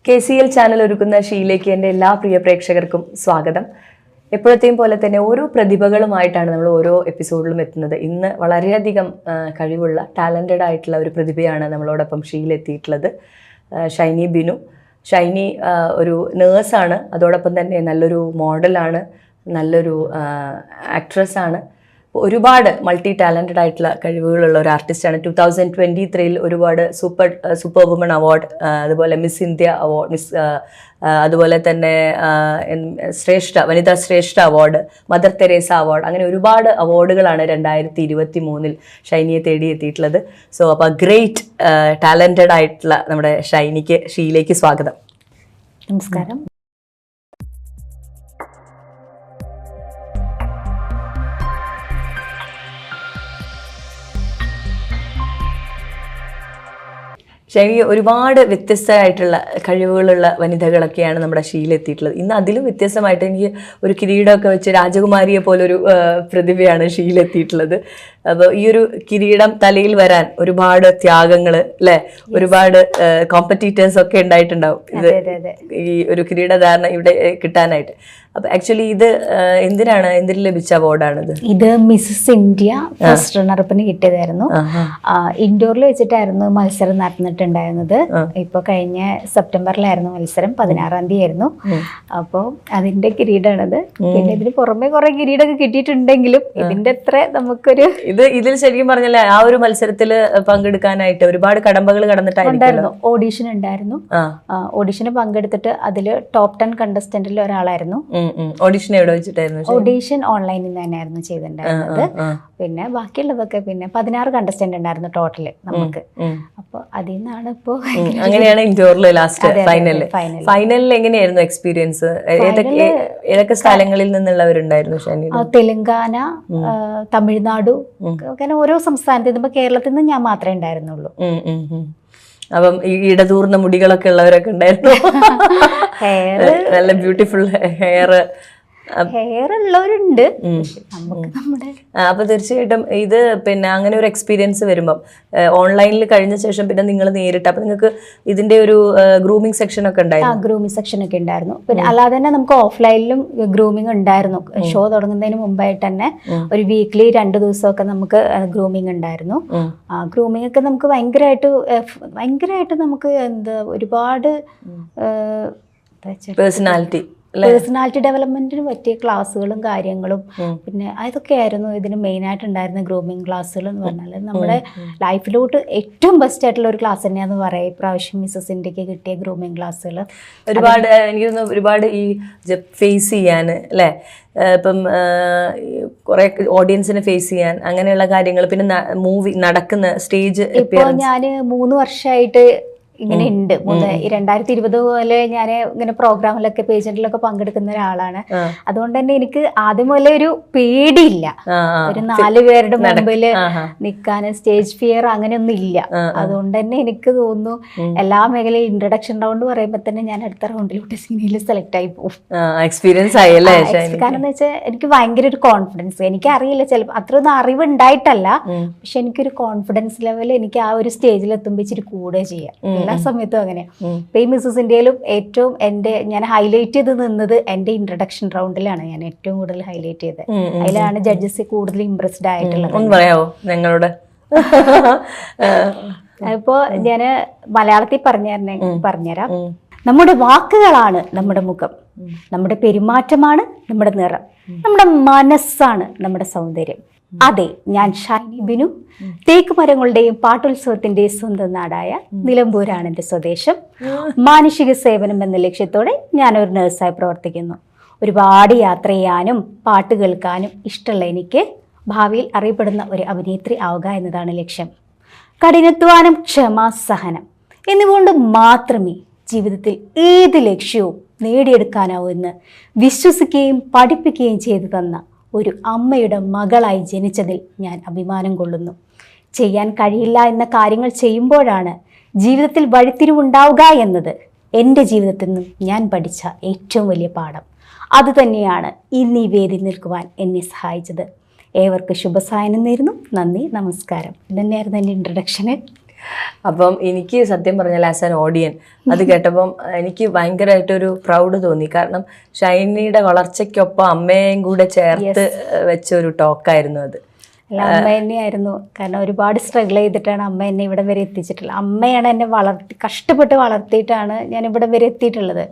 KCL channel ഒരുക്കുന്ന ഷീയിലേക്ക് എൻ്റെ എല്ലാ പ്രിയ പ്രേക്ഷകർക്കും സ്വാഗതം. എപ്പോഴത്തെയും പോലെ തന്നെ ഓരോ പ്രതിഭകളുമായിട്ടാണ് നമ്മൾ ഓരോ എപ്പിസോഡിലും എത്തുന്നത്. ഇന്ന് വളരെയധികം കഴിവുള്ള ടാലൻറ്റഡ് ആയിട്ടുള്ള ഒരു പ്രതിഭയാണ് നമ്മളോടൊപ്പം ഷീയിലെത്തിയിട്ടുള്ളത്. ഷൈനി ബിനു. ഷൈനി ഒരു നേഴ്സാണ്, അതോടൊപ്പം തന്നെ നല്ലൊരു മോഡലാണ്, നല്ലൊരു ആക്ട്രസ്സാണ്. ഒരുപാട് മൾട്ടി ടാലൻറ്റഡ് ആയിട്ടുള്ള കഴിവുകളുള്ള ഒരു ആർട്ടിസ്റ്റാണ്. 2023 ഒരുപാട് സൂപ്പർ വുമൺ അവാർഡ്, അതുപോലെ മിസ് ഇന്ത്യ അവാർഡ്, അതുപോലെ തന്നെ വനിതാ ശ്രേഷ്ഠ അവാർഡ്, മദർ തെരേസ അവാർഡ്, അങ്ങനെ ഒരുപാട് അവാർഡുകളാണ് 2023 ഷൈനിയെ തേടിയെത്തിയിട്ടുള്ളത്. സോ അപ്പോൾ ഗ്രേറ്റ് ടാലൻറ്റഡ് ആയിട്ടുള്ള നമ്മുടെ ഷീയിലേക്ക് സ്വാഗതം. നമസ്കാരം. ഷൈനി ഒരുപാട് വ്യത്യസ്തമായിട്ടുള്ള കഴിവുകളുള്ള വനിതകളൊക്കെയാണ് നമ്മുടെ ഷീയിലെത്തിയിട്ടുള്ളത്. ഇന്ന് അതിലും വ്യത്യസ്തമായിട്ട് എനിക്ക് ഒരു കിരീടമൊക്കെ വെച്ച് രാജകുമാരിയെ പോലൊരു പ്രതിഭയാണ് ഷീയിലെത്തിയിട്ടുള്ളത്. അപ്പോൾ ഈ ഒരു കിരീടം തലയിൽ വരാൻ ഒരുപാട് ത്യാഗങ്ങൾ അല്ലെ, ഒരുപാട് കോമ്പറ്റീറ്റേഴ്സ് ഒക്കെ ഉണ്ടായിട്ടുണ്ടാവും ഇത് ഈ ഒരു കിരീടധാരണം ഇവിടെ കിട്ടാനായിട്ട്. അപ്പൊ ആക്ച്വലി ഇത് എന്തിന് ലഭിച്ച അവാർഡാണിത്? ഇത് മിസ്സസ് ഇന്ത്യ ഫസ്റ്റ് റണ്ണറപ്പിന് കിട്ടിയതായിരുന്നു. ഇൻഡോറിൽ വെച്ചിട്ടായിരുന്നു മത്സരം നടന്നിട്ടുണ്ടായിരുന്നത്. ഇപ്പൊ കഴിഞ്ഞ സെപ്റ്റംബറിലായിരുന്നു മത്സരം, 16-ാം തീയതി ആയിരുന്നു. അപ്പോൾ അതിന്റെ കിരീടമാണത്. പിന്നെ ഇതിന് പുറമെ കുറെ കിരീടമൊക്കെ കിട്ടിയിട്ടുണ്ടെങ്കിലും ഇതിന്റെ അത്ര നമുക്കൊരു ഇതിൽ ശരിക്കും പറഞ്ഞാൽ ആ ഒരു മത്സരത്തിൽ പങ്കെടുക്കാനായിട്ട് ഒരുപാട് കടമ്പകൾ കടന്നിട്ടായിരുന്നു. ഓഡീഷൻ ഉണ്ടായിരുന്നു. ഓഡീഷന് പങ്കെടുത്തിട്ട് അതില് ടോപ്പ് 10 കണ്ടസ്റ്റന്റിൽ ഒരാളായിരുന്നു. ഓഡീഷൻ എവിടെ വെച്ചിട്ടായിരുന്നു? ഓഡീഷൻ ഓൺലൈനിൽ തന്നെയായിരുന്നു ചെയ്തിട്ടുണ്ടായിരുന്നത്. പിന്നെ ബാക്കിയുള്ളതൊക്കെ പിന്നെ 16 കണ്ടസ്റ്റന്റ് ഉണ്ടായിരുന്നു ടോട്ടല് നമുക്ക്. അപ്പൊ അതിൽ നിന്നാണ് ഇപ്പോ അങ്ങനെയാണ് ഇൻഡോറിൽ ലാസ്റ്റ് ഫൈനലിൽ എങ്ങനെയായിരുന്നു എക്സ്പീരിയൻസ്? ഏതൊക്കെ സ്ഥലങ്ങളിൽ നിന്നുള്ളവരുണ്ടായിരുന്നു? തെലങ്കാന, തമിഴ്നാടു, അങ്ങനെ ഓരോ സംസ്ഥാനത്ത്. ഇപ്പൊ കേരളത്തിൽ നിന്ന് ഞാൻ മാത്രമേ ഉണ്ടായിരുന്നുള്ളൂ. അപ്പം ഈ ഇടതൂർന്ന മുടികളൊക്കെ ഉള്ളവരൊക്കെ ഉണ്ടായിരുന്നു. നല്ല ബ്യൂട്ടിഫുൾ ഹെയർ ഉള്ളവരുണ്ട്. അപ്പൊ തീർച്ചയായിട്ടും ഇത് പിന്നെ അങ്ങനെ ഒരു എക്സ്പീരിയൻസ് വരുമ്പം ഓൺലൈനിൽ കഴിഞ്ഞ ശേഷം പിന്നെ നിങ്ങൾ നേരിട്ട് അപ്പൊ നിങ്ങൾക്ക് ഇതിന്റെ ഒരു ഗ്രൂമിംഗ് സെക്ഷൻ ഒക്കെ ഉണ്ടായിരുന്നു? ഗ്രൂമിംഗ് സെക്ഷൻ ഒക്കെ ഉണ്ടായിരുന്നു. പിന്നെ അല്ലാതെ തന്നെ നമുക്ക് ഓഫ്ലൈനിലും ഗ്രൂമിംഗ് ഉണ്ടായിരുന്നു. ഷോ തുടങ്ങുന്നതിന് മുമ്പായിട്ട് തന്നെ ഒരു വീക്ക്ലി 2 ദിവസമൊക്കെ നമുക്ക് ഗ്രൂമിംഗ് ഉണ്ടായിരുന്നു. ഗ്രൂമിംഗ് ഒക്കെ നമുക്ക് ഭയങ്കരമായിട്ട് നമുക്ക് ഒരുപാട് പേഴ്സണാലിറ്റി ഡെവലപ്മെന്റിന് പറ്റിയ ക്ലാസ്സുകളും കാര്യങ്ങളും പിന്നെ അതൊക്കെ ആയിരുന്നു ഇതിന് മെയിൻ ആയിട്ടുണ്ടായിരുന്ന ഗ്രൂമിംഗ് ക്ലാസ്സുകൾ എന്ന് പറഞ്ഞാൽ. നമ്മുടെ ലൈഫിലോട്ട് ഏറ്റവും ബെസ്റ്റ് ആയിട്ടുള്ള ഒരു ക്ലാസ് തന്നെയാന്ന് പറയാം ഇപ്രാവശ്യം മിസ്സസ് ഇന്ത്യക്ക് കിട്ടിയ ഗ്രൂമിംഗ് ക്ലാസ്സുകൾ. എനിക്ക് തോന്നുന്നു ഒരുപാട് ഈ ഫേസ് ചെയ്യാൻ അല്ലേ, ഇപ്പം കുറെ ഓഡിയൻസിനെ ഫേസ് ചെയ്യാൻ അങ്ങനെയുള്ള കാര്യങ്ങൾ, പിന്നെ മൂവി നടക്കുന്ന സ്റ്റേജ്. ഇപ്പോൾ ഞാൻ 3 വർഷമായിട്ട് ഇങ്ങനെ ഉണ്ട്. 2020 പോലെ ഞാൻ ഇങ്ങനെ പ്രോഗ്രാമിലൊക്കെ പേജന്റിലൊക്കെ പങ്കെടുക്കുന്ന ഒരാളാണ്. അതുകൊണ്ട് തന്നെ എനിക്ക് ആദ്യം പോലെ ഒരു പേടിയില്ല. ഒരു 4 പേരുടെ മുമ്പില് നിൽക്കാന് സ്റ്റേജ് ഫിയർ അങ്ങനെയൊന്നും ഇല്ല. അതുകൊണ്ട് തന്നെ എനിക്ക് തോന്നുന്നു എല്ലാ മേഖലയും ഇൻട്രൊഡക്ഷൻ റൗണ്ട് പറയുമ്പോ തന്നെ ഞാൻ അടുത്ത റൗണ്ടിലോട്ട് സിനിമയിൽ സെലക്ട് ആയി പോകും. എക്സ്പീരിയൻസ് ആയല്ലേ? കാരണം എന്ന് വെച്ചാൽ എനിക്ക് ഭയങ്കര ഒരു കോൺഫിഡൻസ്, എനിക്ക് അറിയില്ല ചിലപ്പോൾ അത്രയൊന്നും അറിവ് ഉണ്ടായിട്ടല്ല, പക്ഷെ എനിക്കൊരു കോൺഫിഡൻസ് ലെവൽ എനിക്ക് ആ ഒരു സ്റ്റേജിൽ എത്തുമ്പോൾ ഇച്ചിരി കൂടെ ചെയ്യാം. എല്ലാ സമയത്തും അങ്ങനെ. ഇപ്പൊ ഈ മിസ്സസ് ഇന്ത്യയിലും ഏറ്റവും ഞാൻ ഹൈലൈറ്റ് ചെയ്ത് നിന്നത് എന്റെ ഇൻട്രൊഡക്ഷൻ റൗണ്ടിലാണ്. ഞാൻ ഏറ്റവും കൂടുതൽ ഹൈലൈറ്റ് ചെയ്തത് അതിലാണ് ജഡ്ജസ് കൂടുതൽ ഇംപ്രസ്ഡ് ആയിട്ടുള്ളത്. ഇപ്പോ ഞാന് മലയാളത്തിൽ പറഞ്ഞുതരാം. നമ്മുടെ വാക്കുകളാണ് നമ്മുടെ മുഖം, നമ്മുടെ പെരുമാറ്റമാണ് നമ്മുടെ നിറം, നമ്മുടെ മനസ്സാണ് നമ്മുടെ സൗന്ദര്യം. അതെ, ഞാൻ ഷൈനി ബിനു. തേക്ക് മരങ്ങളുടെയും പാട്ടുത്സവത്തിന്റെയും സ്വന്തം നാടായ നിലമ്പൂരാണ് എൻ്റെ സ്വദേശം. മാനുഷിക സേവനം എന്ന ലക്ഷ്യത്തോടെ ഞാനൊരു നഴ്സായി പ്രവർത്തിക്കുന്നു. ഒരുപാട് യാത്ര ചെയ്യാനും പാട്ട് കേൾക്കാനും ഇഷ്ടമുള്ള എനിക്ക് ഭാവിയിൽ അറിയപ്പെടുന്ന ഒരു അഭിനേത്രി ആവുക എന്നതാണ് ലക്ഷ്യം. കഠിനാധ്വാനം, ക്ഷമ, സഹനം എന്നിവ കൊണ്ട് മാത്രമേ ജീവിതത്തിൽ ഏത് ലക്ഷ്യവും നേടിയെടുക്കാനാവൂ എന്ന് വിശ്വസിക്കുകയും പഠിപ്പിക്കുകയും ചെയ്തു തന്ന ഒരു അമ്മയുടെ മകളായി ജനിച്ചതിൽ ഞാൻ അഭിമാനം കൊള്ളുന്നു. ചെയ്യാൻ കഴിയില്ല എന്ന കാര്യങ്ങൾ ചെയ്യുമ്പോഴാണ് ജീവിതത്തിൽ വഴിത്തിരിവുണ്ടാവുക എന്നത് എൻ്റെ ജീവിതത്തിൽ നിന്നും ഞാൻ പഠിച്ച ഏറ്റവും വലിയ പാഠം. അതുതന്നെയാണ് ഇന്ന് ഈ വേദി നിൽക്കുവാൻ എന്നെ സഹായിച്ചത്. ഏവർക്ക് ശുഭസായനം നേരുന്നു. നന്ദി, നമസ്കാരം. ഇതന്നെയായിരുന്നു എൻ്റെ ഇൻട്രൊഡക്ഷന്. അപ്പം എനിക്ക് സത്യം പറഞ്ഞാൽ ആസ് ആൻ ഓഡിയൻ അത് കേട്ടപ്പം എനിക്ക് ഭയങ്കരമായിട്ടൊരു പ്രൗഡ് തോന്നി. കാരണം ഷൈനിയുടെ വളർച്ചയ്ക്കൊപ്പം അമ്മയും കൂടെ ചേർത്ത് വെച്ച ഒരു ടോക്കായിരുന്നു അത്. അല്ല, അമ്മ തന്നെയായിരുന്നു. കാരണം ഒരുപാട് സ്ട്രഗിൾ ചെയ്തിട്ടാണ് അമ്മ എന്നെ ഇവിടെ വരെ എത്തിച്ചിട്ടുള്ളത്. അമ്മയാണ് എന്നെ കഷ്ടപ്പെട്ട് വളർത്തിയിട്ടാണ് ഞാൻ ഇവിടെ വരെ എത്തിയിട്ടുള്ളത്.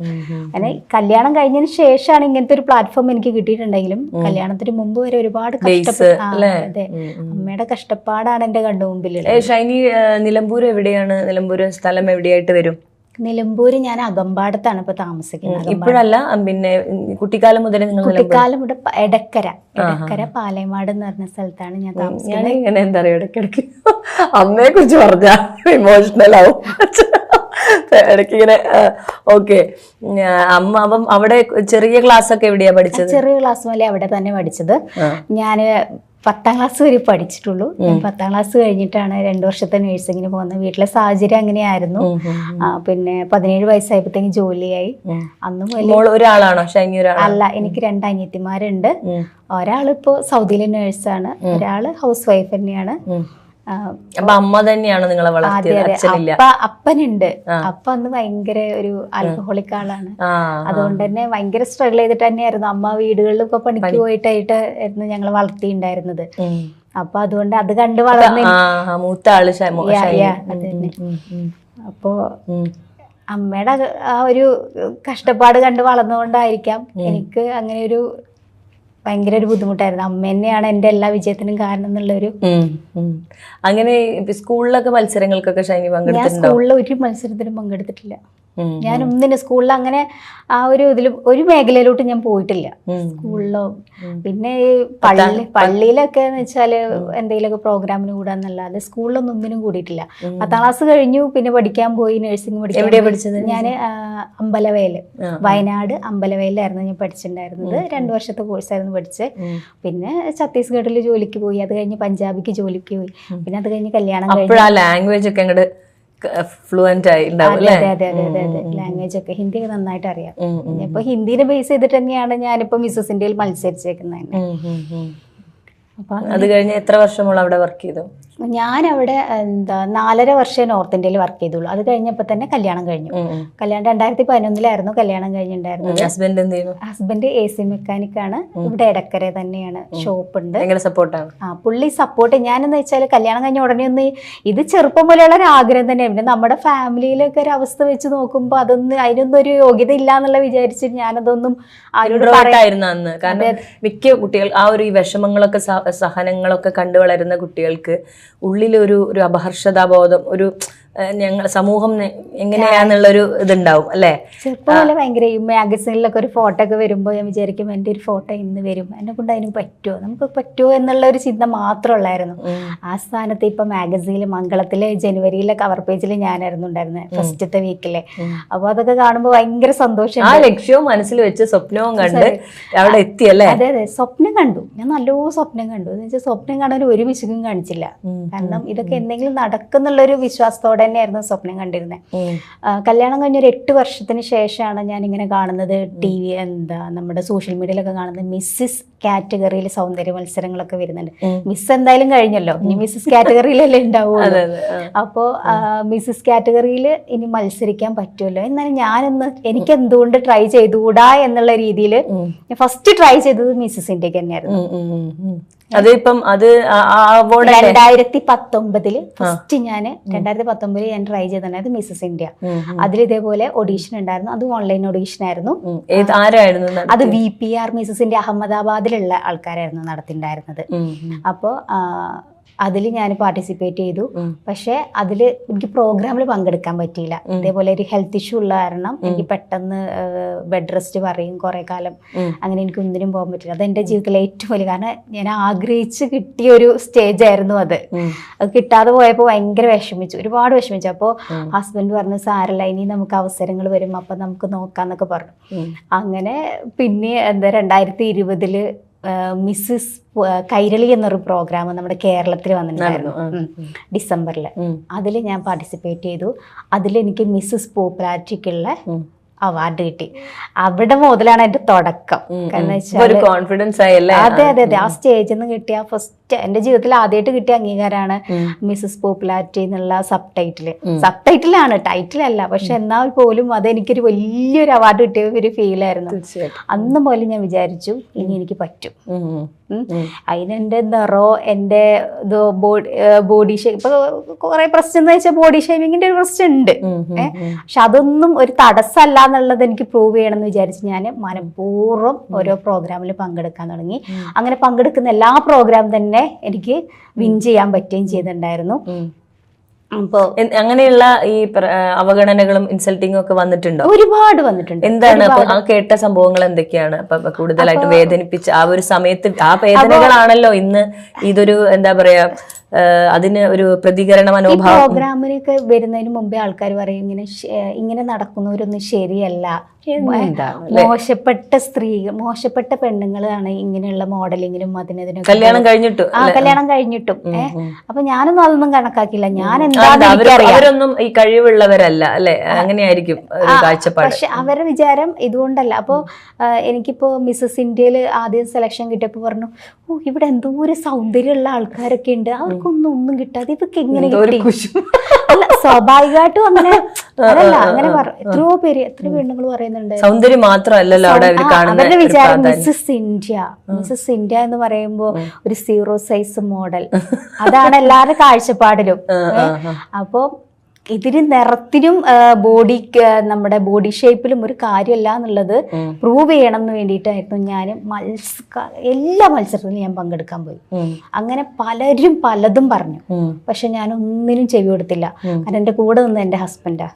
അങ്ങനെ കല്യാണം കഴിഞ്ഞതിന് ശേഷമാണ് ഇങ്ങനത്തെ ഒരു പ്ലാറ്റ്ഫോം എനിക്ക് കിട്ടിയിട്ടുണ്ടെങ്കിലും കല്യാണത്തിന് മുമ്പ് വരെ ഒരുപാട് അതെ, അമ്മയുടെ കഷ്ടപ്പാടാണ് എന്റെ കണ്ടുമുമ്പിലുള്ളത്. ഷൈനി നിലമ്പൂർ എവിടെയാണ്? നിലമ്പൂർ സ്ഥലം എവിടെയായിട്ട് വരും? നിലമ്പൂര് ഞാൻ അകമ്പാടത്താണ് ഇപ്പൊ താമസിക്കുന്നത്. ഇപ്പോഴല്ല, പിന്നെ കുട്ടിക്കാലം മുതൽ നിങ്ങൾ? കുട്ടിക്കാലം ഇവിടെ എടക്കര പാലയമാട് എന്ന് പറഞ്ഞ സ്ഥലത്താണ് ഞാൻ താമസിക്കുന്നത്. ഞാൻ ഇങ്ങനെ എന്താ പറയുക, ഇടയ്ക്കിടയ്ക്ക് അമ്മയെ കുറിച്ച് പറഞ്ഞ ഇമോഷണൽ ആവും ഇടയ്ക്ക് ഇങ്ങനെ. ഓക്കെ, അമ്മ അപ്പം അവിടെ ചെറിയ ക്ലാസ് ഒക്കെ എവിടെയാ പഠിച്ചത്? ചെറിയ ക്ലാസ് മുതലേ അവിടെ തന്നെ പഠിച്ചത്. ഞാന് 10ാം ക്ലാസ് വരെ പഠിച്ചിട്ടുള്ളൂ. 10ാം ക്ലാസ് കഴിഞ്ഞിട്ടാണ് 2 വർഷത്തെ നഴ്സിങ്ങിന് പോകുന്നത്. വീട്ടിലെ സാഹചര്യം അങ്ങനെയായിരുന്നു. പിന്നെ 17 വയസ്സായപ്പോഴത്തേക്കും ജോലിയായി. അന്നും ഒരാളാണോ ഷൈനി? അല്ല, എനിക്ക് 2 അനിയത്തിമാരുണ്ട്. ഒരാളിപ്പോ സൗദിയിലെ നേഴ്സാണ്, ഒരാള് ഹൗസ് വൈഫ് തന്നെയാണ്. അപ്പൊ അമ്മ തന്നെയാണോ നിങ്ങളെ വളർത്തിയത്? അപ്പനുണ്ട്. അപ്പ അന്ന് ഭയങ്കര ഒരു ആൽക്കഹോളിക് ആളാണ്. അതുകൊണ്ട് തന്നെ ഭയങ്കര സ്ട്രഗിൾ ചെയ്തിട്ട് തന്നെയായിരുന്നു അമ്മ വീടുകളിലൊക്കെ പണിക്ക് പോയിട്ടായിരുന്നു ഞങ്ങളെ വളർത്തിയിട്ടുണ്ടായിരുന്നത്. അപ്പൊ അതുകൊണ്ട് അത് കണ്ട് വളർന്ന് മൂത്ത ആള്. അപ്പോ അമ്മയുടെ ആ ഒരു കഷ്ടപ്പാട് കണ്ട് വളർന്നുകൊണ്ടായിരിക്കാം എനിക്ക് അങ്ങനെ ഒരു ഭയങ്കര ഒരു ബുദ്ധിമുട്ടായിരുന്നു. അമ്മ തന്നെയാണ് എന്റെ എല്ലാ വിജയത്തിനും കാരണം എന്നുള്ളൊരു. അങ്ങനെ സ്കൂളിലൊക്കെ മത്സരങ്ങൾക്കൊക്കെ ഷൈനി പങ്കെടുത്തിട്ടുണ്ടോ? ഞാൻ സ്കൂളിൽ ഒരു മത്സരത്തിനും പങ്കെടുത്തിട്ടില്ല. ഞാൻ ഒന്നിനും സ്കൂളിൽ അങ്ങനെ ആ ഒരു ഇതിൽ ഒരു മേഖലയിലോട്ട് ഞാൻ പോയിട്ടില്ല സ്കൂളിലോ. പിന്നെ പള്ളിയിലൊക്കെ എന്ന് വെച്ചാല് എന്തെങ്കിലുമൊക്കെ പ്രോഗ്രാമിന് കൂടാന്നല്ലാതെ സ്കൂളിലൊന്നും ഒന്നിനും കൂടിയിട്ടില്ല. 10ാം ക്ലാസ് കഴിഞ്ഞു, പിന്നെ പഠിക്കാൻ പോയി, നഴ്സിംഗ് പഠിച്ചത്. ഞാൻ അമ്പലവയല്, വയനാട് അമ്പലവയലായിരുന്നു ഞാൻ പഠിച്ചിട്ടുണ്ടായിരുന്നത്. 2 വർഷത്തെ കോഴ്സായിരുന്നു പഠിച്ചത്. പിന്നെ ഛത്തീസ്ഗഡിൽ ജോലിക്ക് പോയി, അത് കഴിഞ്ഞ് പഞ്ചാബിക്ക് ജോലിക്ക് പോയി, പിന്നെ അത് കഴിഞ്ഞ് കല്യാണം കഴിഞ്ഞു. ലാംഗ്വേജ് ഒക്കെ അങ്ങോട്ട് ഫ്ലുവന്റ് ആയി? അതെ, ലാംഗ്വേജ് ഒക്കെ ഹിന്ദിയൊക്കെ നന്നായിട്ട് അറിയാം. ഇപ്പൊ ഹിന്ദിനെ ബേസ് ചെയ്തിട്ട് തന്നെയാണ് ഞാനിപ്പോ മിസ്സസ് ഇന്ത്യയിൽ മത്സരിച്ചേക്കുന്നത്. അപ്പൊ അത് കഴിഞ്ഞ് എത്ര വർഷമോളം അവിടെ വർക്ക് ചെയ്തു? ഞാനവിടെ 4.5 വർഷം നോർത്ത് ഇന്ത്യയിൽ വർക്ക് ചെയ്തുള്ളൂ. അത് കഴിഞ്ഞപ്പോ തന്നെ കല്യാണം കഴിഞ്ഞു. കല്യാണം 2011 കല്യാണം കഴിഞ്ഞിട്ടുണ്ടായിരുന്നത്. ഹസ്ബൻഡ് എന്ത് ചെയ്യുന്നു? ഹസ്ബൻഡ് AC മെക്കാനിക് ആണ്. ഇവിടെ എടക്കര തന്നെയാണ് ഷോപ്പ് ഉണ്ട്. സപ്പോർട്ടാണ്? പുള്ളി സപ്പോർട്ട്. ഞാനെന്ന് വെച്ചാൽ കല്യാണം കഴിഞ്ഞ ഉടനെ ഒന്ന് ഇത് ചെറുപ്പം പോലെയുള്ള ഒരു ആഗ്രഹം തന്നെയാണ്. പിന്നെ നമ്മുടെ ഫാമിലിയിലൊക്കെ ഒരു അവസ്ഥ വെച്ച് നോക്കുമ്പോൾ അതിനൊന്നും ഒരു യോഗ്യത ഇല്ല എന്നുള്ള വിചാരിച്ചിട്ട് ഞാനതൊന്നും ആരോടായിരുന്നു അന്ന്. കാരണം മിക്ക കുട്ടികൾ ആ ഒരു വിഷമങ്ങളൊക്കെ സഹനങ്ങളൊക്കെ കണ്ടു വളരുന്ന കുട്ടികൾക്ക് ഉള്ളിലൊരു അപഹർഷതാബോധം, ഒരു ഞങ്ങൾ സമൂഹം എങ്ങനെയാന്നുള്ളൊരു ഇതുണ്ടാവും അല്ലേ? ചെറുപ്പം പോലെ ഭയങ്കര ഈ മാഗസീനിലൊക്കെ ഒരു ഫോട്ടോ ഒക്കെ വരുമ്പോൾ ഞാൻ വിചാരിക്കും എൻ്റെ ഒരു ഫോട്ടോ ഇന്ന് വരും, എന്നെ കൊണ്ട് അതിന് പറ്റുമോ, നമുക്ക് പറ്റുമോ എന്നുള്ള ഒരു ചിന്ത മാത്രമുള്ളായിരുന്നു. ആ സ്ഥാനത്ത് ഇപ്പൊ മാഗസീനിൽ മംഗളത്തിലെ ജനുവരിയിലെ കവർ പേജിൽ ഞാനായിരുന്നു ഉണ്ടായിരുന്നത് ഫസ്റ്റത്തെ വീക്കിലെ. അപ്പൊ അതൊക്കെ കാണുമ്പോൾ ഭയങ്കര സന്തോഷം. ആ ലക്ഷ്യവും മനസ്സിൽ വെച്ച് സ്വപ്നവും കണ്ട് അവിടെ എത്തിയല്ലേ? അതെ, സ്വപ്നം കണ്ടു. ഞാൻ നല്ലോ സ്വപ്നം കണ്ടു. എന്ന് വെച്ചാൽ സ്വപ്നം കാണാൻ ഒരു പിശുക്കും കാണിച്ചില്ല. കാരണം ഇതൊക്കെ എന്തെങ്കിലും നടക്കുന്നുള്ളൊരു വിശ്വാസത്തോടെ തന്നെയായിരുന്നു സ്വപ്നം കണ്ടിരുന്നത്. കല്യാണം കഴിഞ്ഞ ഒരു 8 വർഷത്തിന് ശേഷമാണ് ഞാൻ ഇങ്ങനെ കാണുന്നത് TV നമ്മുടെ സോഷ്യൽ മീഡിയയിലൊക്കെ കാണുന്നത് മിസ്സിസ് കാറ്റഗറിയിൽ സൗന്ദര്യ മത്സരങ്ങളൊക്കെ വരുന്നുണ്ട്. മിസ് എന്തായാലും കഴിഞ്ഞല്ലോ, ഇനി മിസ്സിസ് കാറ്റഗറിയിലല്ലേ ഉണ്ടാവുള്ളൂ. അപ്പോ മിസ്സിസ് കാറ്റഗറിയിൽ ഇനി മത്സരിക്കാൻ പറ്റുമല്ലോ, എന്നാലും എനിക്ക് എന്തുകൊണ്ട് ട്രൈ ചെയ്തുകൂടാ എന്നുള്ള രീതിയിൽ ഞാൻ ഫസ്റ്റ് ട്രൈ ചെയ്തത് മിസ്സിസ് ഇന്ത്യക്ക് തന്നെയായിരുന്നു. അതിപ്പം അത് 2019 ഫസ്റ്റ് ഞാൻ 2019 ഞാൻ ട്രൈ ചെയ്തിട്ടുണ്ടായത് മിസ്സസ് ഇന്ത്യ. അതിൽ ഇതേപോലെ ഓഡീഷൻ ഉണ്ടായിരുന്നു. അത് ഓൺലൈൻ ഓഡീഷൻ ആയിരുന്നു. അത് VPR മിസ്സസ് ഇന്ത്യ അഹമ്മദാബാദിലുള്ള ആൾക്കാരായിരുന്നു നടത്തിണ്ടായിരുന്നത്. അപ്പോ അതിൽ ഞാൻ പാർട്ടിസിപ്പേറ്റ് ചെയ്തു. പക്ഷെ അതിൽ എനിക്ക് പ്രോഗ്രാമിൽ പങ്കെടുക്കാൻ പറ്റിയില്ല. ഇതേപോലെ ഒരു ഹെൽത്ത് ഇഷ്യൂ ഉള്ള കാരണം എനിക്ക് പെട്ടെന്ന് ബെഡ് റെസ്റ്റ് പറയും കുറെ കാലം. അങ്ങനെ എനിക്ക് ഒന്നിനും പോകാൻ പറ്റില്ല. അത് എൻ്റെ ജീവിതത്തിലെ ഏറ്റവും വലിയ, കാരണം ഞാൻ ആഗ്രഹിച്ച് കിട്ടിയ ഒരു സ്റ്റേജ് ആയിരുന്നു അത്. അത് കിട്ടാതെ പോയപ്പോൾ ഭയങ്കര വിഷമിച്ചു, ഒരുപാട് വിഷമിച്ചു. അപ്പോൾ ഹസ്ബൻഡ് പറഞ്ഞു സാരല്ല, ഇനി നമുക്ക് അവസരങ്ങൾ വരും, അപ്പം നമുക്ക് നോക്കാന്നൊക്കെ പറഞ്ഞു. അങ്ങനെ പിന്നെ 2020 മിസ്സസ് കൈരളി എന്നൊരു പ്രോഗ്രാം നമ്മുടെ കേരളത്തിൽ വന്നിട്ടുണ്ടായിരുന്നു ഡിസംബറിൽ. അതിൽ ഞാൻ പാർട്ടിസിപ്പേറ്റ് ചെയ്തു. അതിൽ എനിക്ക് മിസ്സസ് പോപ്പുലാരിറ്റിക്കുള്ള അവാർഡ് കിട്ടി. അവിടെ മുതലാണ് എന്റെ തുടക്കം. കാരണം വെച്ചാൽ കോൺഫിഡൻസ് ആയല്ലേ? അതെ, ആ സ്റ്റേജിൽ നിന്ന് കിട്ടിയ ഫസ്റ്റ് എന്റെ ജീവിതത്തിൽ ആദ്യമായിട്ട് കിട്ടിയ അംഗീകാരമാണ് മിസ്സസ് പോപ്പുലാരിറ്റി എന്നുള്ള സബ് ടൈറ്റിലാണ്, ടൈറ്റിലല്ല. പക്ഷെ എന്നാൽ പോലും അതെനിക്കൊരു വലിയൊരു അവാർഡ് കിട്ടിയ ഒരു ഫീലായിരുന്നു. അന്ന് പോലും ഞാൻ വിചാരിച്ചു ഇനി എനിക്ക് പറ്റും. അതിനെന്റെ നിറോ എന്റെ ബോഡി ഷേപ്പ്, ഇപ്പൊ കുറെ പ്രശ്നം എന്ന് വെച്ചാൽ ബോഡി ഷേമിങ്ങിന്റെ ഒരു പ്രശ്നം ഉണ്ട്. പക്ഷെ അതൊന്നും ഒരു തടസ്സമല്ല എന്നുള്ളത് എനിക്ക് പ്രൂവ് ചെയ്യണം എന്ന് വിചാരിച്ച് ഞാൻ മനഃപൂർവ്വം ഓരോ പ്രോഗ്രാമിൽ പങ്കെടുക്കാൻ തുടങ്ങി. അങ്ങനെ പങ്കെടുക്കുന്ന എല്ലാ പ്രോഗ്രാം തന്നെ എനിക്ക് വിൻ ചെയ്യാൻ പറ്റുകയും ചെയ്തിട്ടുണ്ടായിരുന്നു. അപ്പോ അങ്ങനെയുള്ള ഈ അവഗണനകളും ഇൻസൾട്ടിങ്ങും ഒക്കെ വന്നിട്ടുണ്ടോ? ഒരുപാട് വന്നിട്ടുണ്ട്. എന്താണ് ആ കേട്ട സംഭവങ്ങൾ എന്തൊക്കെയാണ് അപ്പൊ കൂടുതലായിട്ട് വേദനിപ്പിച്ച ആ ഒരു സമയത്ത്? ആ വേദനകളാണല്ലോ ഇന്ന് ഇതൊരു എന്താ പറയാ അതിന് ഒരു പ്രതികരണ മനോഭാവം. പ്രോഗ്രാമിനൊക്കെ വരുന്നതിന് മുമ്പേ ആൾക്കാർ പറയും ഇങ്ങനെ നടക്കുന്നവരൊന്നും ശരിയല്ല, മോശപ്പെട്ട സ്ത്രീകൾ, മോശപ്പെട്ട പെണ്ണുങ്ങളാണ് ഇങ്ങനെയുള്ള മോഡലിങ്ങിനും അതിനൊക്കെ കല്യാണം കഴിഞ്ഞിട്ടും. അപ്പൊ ഞാനൊന്നും അതൊന്നും കണക്കാക്കില്ല. ഞാൻ അവരൊന്നും ഈ കഴിവുള്ളവരല്ല അല്ലെ, അങ്ങനെയായിരിക്കും കാഴ്ചപ്പാട്. പക്ഷെ അവരുടെ വിചാരം ഇതുകൊണ്ടല്ല. അപ്പൊ എനിക്കിപ്പോ മിസ്സസ് ഇന്ത്യയിൽ ആദ്യം സെലക്ഷൻ കിട്ടിയപ്പോ പറഞ്ഞു, ഓ ഇവിടെ എന്തോ ഒരു സൗന്ദര്യമുള്ള ആൾക്കാരൊക്കെ ഉണ്ട്, അവർക്കൊന്നും ഒന്നും കിട്ടാതെ ഇവർക്ക് എങ്ങനെ കിട്ടി? അല്ല, സ്വാഭാവികമായിട്ടും അങ്ങനെ അതല്ല, അങ്ങനെ എത്രയോ പെണ്ണുങ്ങൾ പറയുന്നുണ്ട് സൗന്ദര്യം മാത്രമല്ലല്ലോ അവരുടെ വിചാരം. മിസ്സസ് ഇന്ത്യ എന്ന് പറയുമ്പോ ഒരു 0 സൈസ് മോഡൽ, അതാണ് എല്ലാവരുടെ കാഴ്ചപ്പാടിലും. അപ്പൊ ഇതിന് നിറത്തിനും നമ്മുടെ ബോഡി ഷേപ്പിലും ഒരു കാര്യമല്ല എന്നുള്ളത് പ്രൂവ് ചെയ്യണം എന്ന് വേണ്ടിയിട്ടായിരുന്നു ഞാൻ എല്ലാ മത്സരത്തിലും ഞാൻ പങ്കെടുക്കാൻ പോയി. അങ്ങനെ പലരും പലതും പറഞ്ഞു, പക്ഷെ ഞാൻ ഒന്നിനും ചെവി കൊടുത്തില്ല. കാരണം എന്റെ കൂടെ നിന്ന് എന്റെ ഹസ്ബൻഡാ,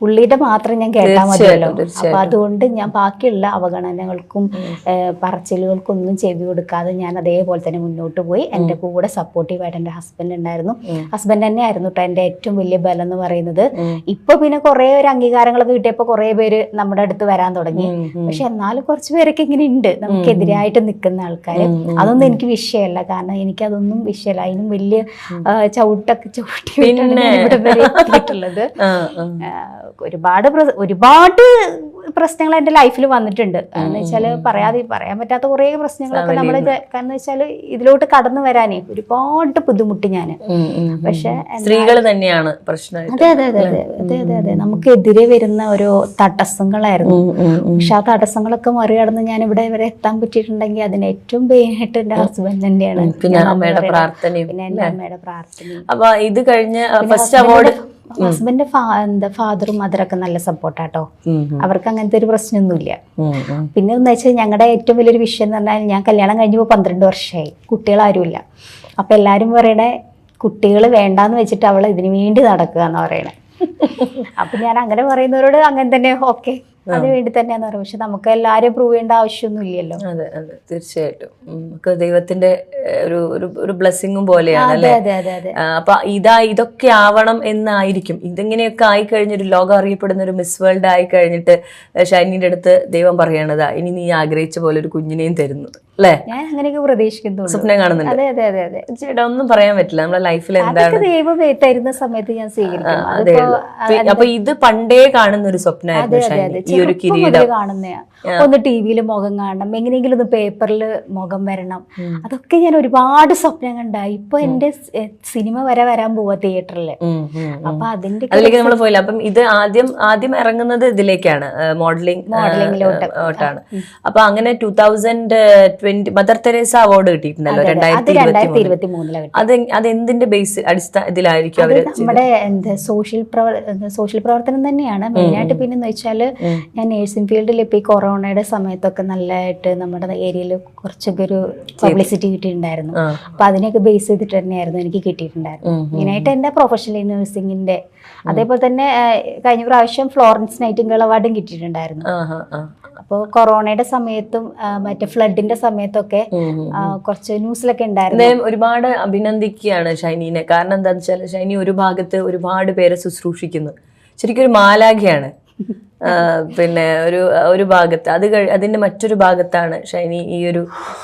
പുള്ളിയുടെ മാത്രം ഞാൻ കേട്ടാൽ മതിയല്ലോ. അപ്പൊ അതുകൊണ്ട് ഞാൻ ബാക്കിയുള്ള അവഗണനകൾക്കും പറച്ചിലുകൾക്കും ഒന്നും ചെവി കൊടുക്കാതെ ഞാൻ അതേപോലെ തന്നെ മുന്നോട്ട് പോയി. എന്റെ കൂടെ സപ്പോർട്ടീവായിട്ട് എന്റെ ഹസ്ബൻഡ് ഉണ്ടായിരുന്നു. ഹസ്ബൻഡ് തന്നെ ആയിരുന്നു കേട്ടോ എന്റെ ഏറ്റവും വലിയ ബലം എന്ന് പറയുന്നത്. ഇപ്പൊ പിന്നെ കുറെ ഒരു അംഗീകാരങ്ങളൊക്കെ കിട്ടിയപ്പോ കുറെ പേര് നമ്മുടെ അടുത്ത് വരാൻ തുടങ്ങി. പക്ഷെ എന്നാലും കുറച്ച് പേരൊക്കെ ഇങ്ങനെ ഉണ്ട് നമുക്കെതിരായിട്ട് നിൽക്കുന്ന ആൾക്കാർ. അതൊന്നും എനിക്ക് വിഷയമല്ല, കാരണം എനിക്കതൊന്നും വിഷയമല്ല. അതിനും വലിയ ചവിട്ടൊക്കെ ചവിട്ടിയിട്ടാണ് ഇവിടെ വരെ എത്തിയിട്ടുള്ളത്. ഒരുപാട് പ്രശ്നങ്ങൾ എന്റെ ലൈഫിൽ വന്നിട്ടുണ്ട്. എന്ന് വെച്ചാല് പറയാൻ പറ്റാത്ത കുറെ പ്രശ്നങ്ങളൊക്കെ നമ്മള്, കാരണം വെച്ചാല് ഇതിലോട്ട് കടന്നു വരാനേ ഒരുപാട് ബുദ്ധിമുട്ട് ഞാന്. പക്ഷെ സ്ത്രീകൾ തന്നെയാണ് പ്രശ്നം. അതെ നമുക്കെതിരെ വരുന്ന ഓരോ തടസ്സങ്ങളായിരുന്നു. പക്ഷെ ആ തടസ്സങ്ങളൊക്കെ മറികടന്ന് ഞാൻ ഇവിടെ വരെ എത്താൻ പറ്റിയിട്ടുണ്ടെങ്കിൽ അതിന് ഏറ്റവും മെയിനായിട്ട് എന്റെ ഹസ്ബൻഡ് തന്നെയാണ്. പിന്നെ അമ്മയുടെ പ്രാർത്ഥനയും. പിന്നെ എന്റെ അമ്മയുടെ പ്രാർത്ഥനയും. അപ്പൊ ഇത് കഴിഞ്ഞ് ഫസ്റ്റ് അവാർഡ് ഹസ്ബൻഡ് ഫാദറും മദറൊക്കെ നല്ല സപ്പോർട്ടാട്ടോ. അവർക്ക് അങ്ങനത്തെ ഒരു പ്രശ്നമൊന്നുമില്ല. പിന്നെ എന്ന് വെച്ചാൽ ഞങ്ങളുടെ ഏറ്റവും വലിയൊരു വിഷയം എന്ന് പറഞ്ഞാൽ, ഞാൻ കല്യാണം കഴിഞ്ഞപ്പോൾ 12 വർഷമായി, കുട്ടികളാരുമില്ല. അപ്പൊ എല്ലാരും പറയണേ കുട്ടികൾ വേണ്ടാന്ന് വെച്ചിട്ട് അവൾ ഇതിനു വേണ്ടി നടക്കുക എന്ന് പറയണേ. അപ്പൊ ഞാൻ അങ്ങനെ പറയുന്നവരോട് അങ്ങനെ തന്നെ ഓക്കെ, അതിനു വേണ്ടി തന്നെയാന്ന് പറയും. പക്ഷെ നമുക്ക് എല്ലാരും പ്രൂവ് ചെയ്യേണ്ട ആവശ്യമൊന്നും ഇല്ലല്ലോ. അതെ അതെ തീർച്ചയായിട്ടും നമുക്ക് ദൈവത്തിന്റെ ഒരു ബ്ലെസ്സിങ്ങും പോലെയാണ് അല്ലേ. അപ്പൊ ഇതൊക്കെ ആവണം എന്നായിരിക്കും. ഇതെങ്ങനെയൊക്കെ ആയി കഴിഞ്ഞൊരു ലോകം അറിയപ്പെടുന്ന ഒരു മിസ് വേൾഡ് ആയി കഴിഞ്ഞിട്ട് ഷൈനിന്റെ അടുത്ത് ദൈവം പറയണതാ ഇനി നീ ആഗ്രഹിച്ച പോലെ ഒരു കുഞ്ഞിനെയും തരുന്നു അല്ലേ? ഞാൻ അങ്ങനെയൊക്കെ പ്രതീക്ഷിക്കുന്നു, സ്വപ്നം കാണുന്നുണ്ട്. അതെ അതെ അതെ അതെ ചേട്ടാ ഒന്നും പറയാൻ പറ്റില്ല, നമ്മുടെ ലൈഫിൽ എന്താണ് ദൈവം തരുന്ന സമയത്ത് ഞാൻ സ്വീകരിക്കും. അപ്പൊ ഇത് പണ്ടേ കാണുന്ന ഒരു സ്വപ്നമായിരുന്നു ഈ ഒരു കിരീടം കാണുന്നയാ. ഒന്ന് ടിവിയിൽ മുഖം കാണണം, എങ്ങനെയെങ്കിലും ഒന്ന് പേപ്പറിൽ മുഖം വരണം, അതൊക്കെ ഞാൻ ഒരുപാട് സ്വപ്നം കണ്ടായി. ഇപ്പൊ എന്റെ സിനിമ വരാൻ പോവാ തിയേറ്ററില്. അപ്പൊ അതിലേക്ക് നമ്മൾ പോയില്ല. അപ്പം ഇത് ആദ്യം ഇറങ്ങുന്നത് ഇതിലേക്കാണ്, മോഡലിംഗിലോട്ടാണ്. അപ്പൊ അങ്ങനെ 2020 മദർ തെരേസ അവാർഡ് കിട്ടിയിട്ടുണ്ടല്ലോ 2023. അത് എന്തിന്റെ ബേസ് ഇതിലായിരിക്കും അവര്? നമ്മുടെ സോഷ്യൽ പ്രവർത്തനം തന്നെയാണ് മെയിനായിട്ട്. പിന്നെ എന്ന് വെച്ചാല് ഞാൻ നേഴ്സിംഗ് ഫീൽഡിൽ ഇപ്പൊ ഈ കൊറോണയുടെ സമയത്തൊക്കെ നല്ലതായിട്ട് നമ്മുടെ ഏരിയയിൽ കുറച്ചൊക്കെ ഒരു പബ്ലിസിറ്റി കിട്ടിയിട്ടുണ്ടായിരുന്നു. അപ്പൊ അതിനെയൊക്കെ ബേസ് ചെയ്തിട്ട് തന്നെയായിരുന്നു എനിക്ക് കിട്ടിയിട്ടുണ്ടായിരുന്നു. മെയിനായിട്ട് എന്റെ പ്രൊഫഷണൽ നഴ്സിംഗിന്റെ. അതേപോലെ തന്നെ കഴിഞ്ഞ പ്രാവശ്യം ഫ്ലോറൻസ് നൈറ്റിംഗേൾ അവാർഡും കിട്ടിയിട്ടുണ്ടായിരുന്നു. അപ്പോൾ കൊറോണയുടെ സമയത്തും മറ്റേ ഫ്ലഡിന്റെ സമയത്തൊക്കെ കുറച്ച് ന്യൂസിലൊക്കെ ഉണ്ടായിരുന്നു. ഒരുപാട് അഭിനന്ദിക്കുകയാണ് ഷൈനിനെ. കാരണം എന്താണെന്ന് വെച്ചാൽ ഷൈനി ഒരു ഭാഗത്ത് ഒരുപാട് പേരെ ശുശ്രൂഷിക്കുന്നു, ശരിക്കും ഒരു മാലാഖയാണ്. പിന്നെ ഒരു ഭാഗത്ത് അതിന്റെ മറ്റൊരു ഭാഗത്താണ് ഷൈനി ഈ ഒരു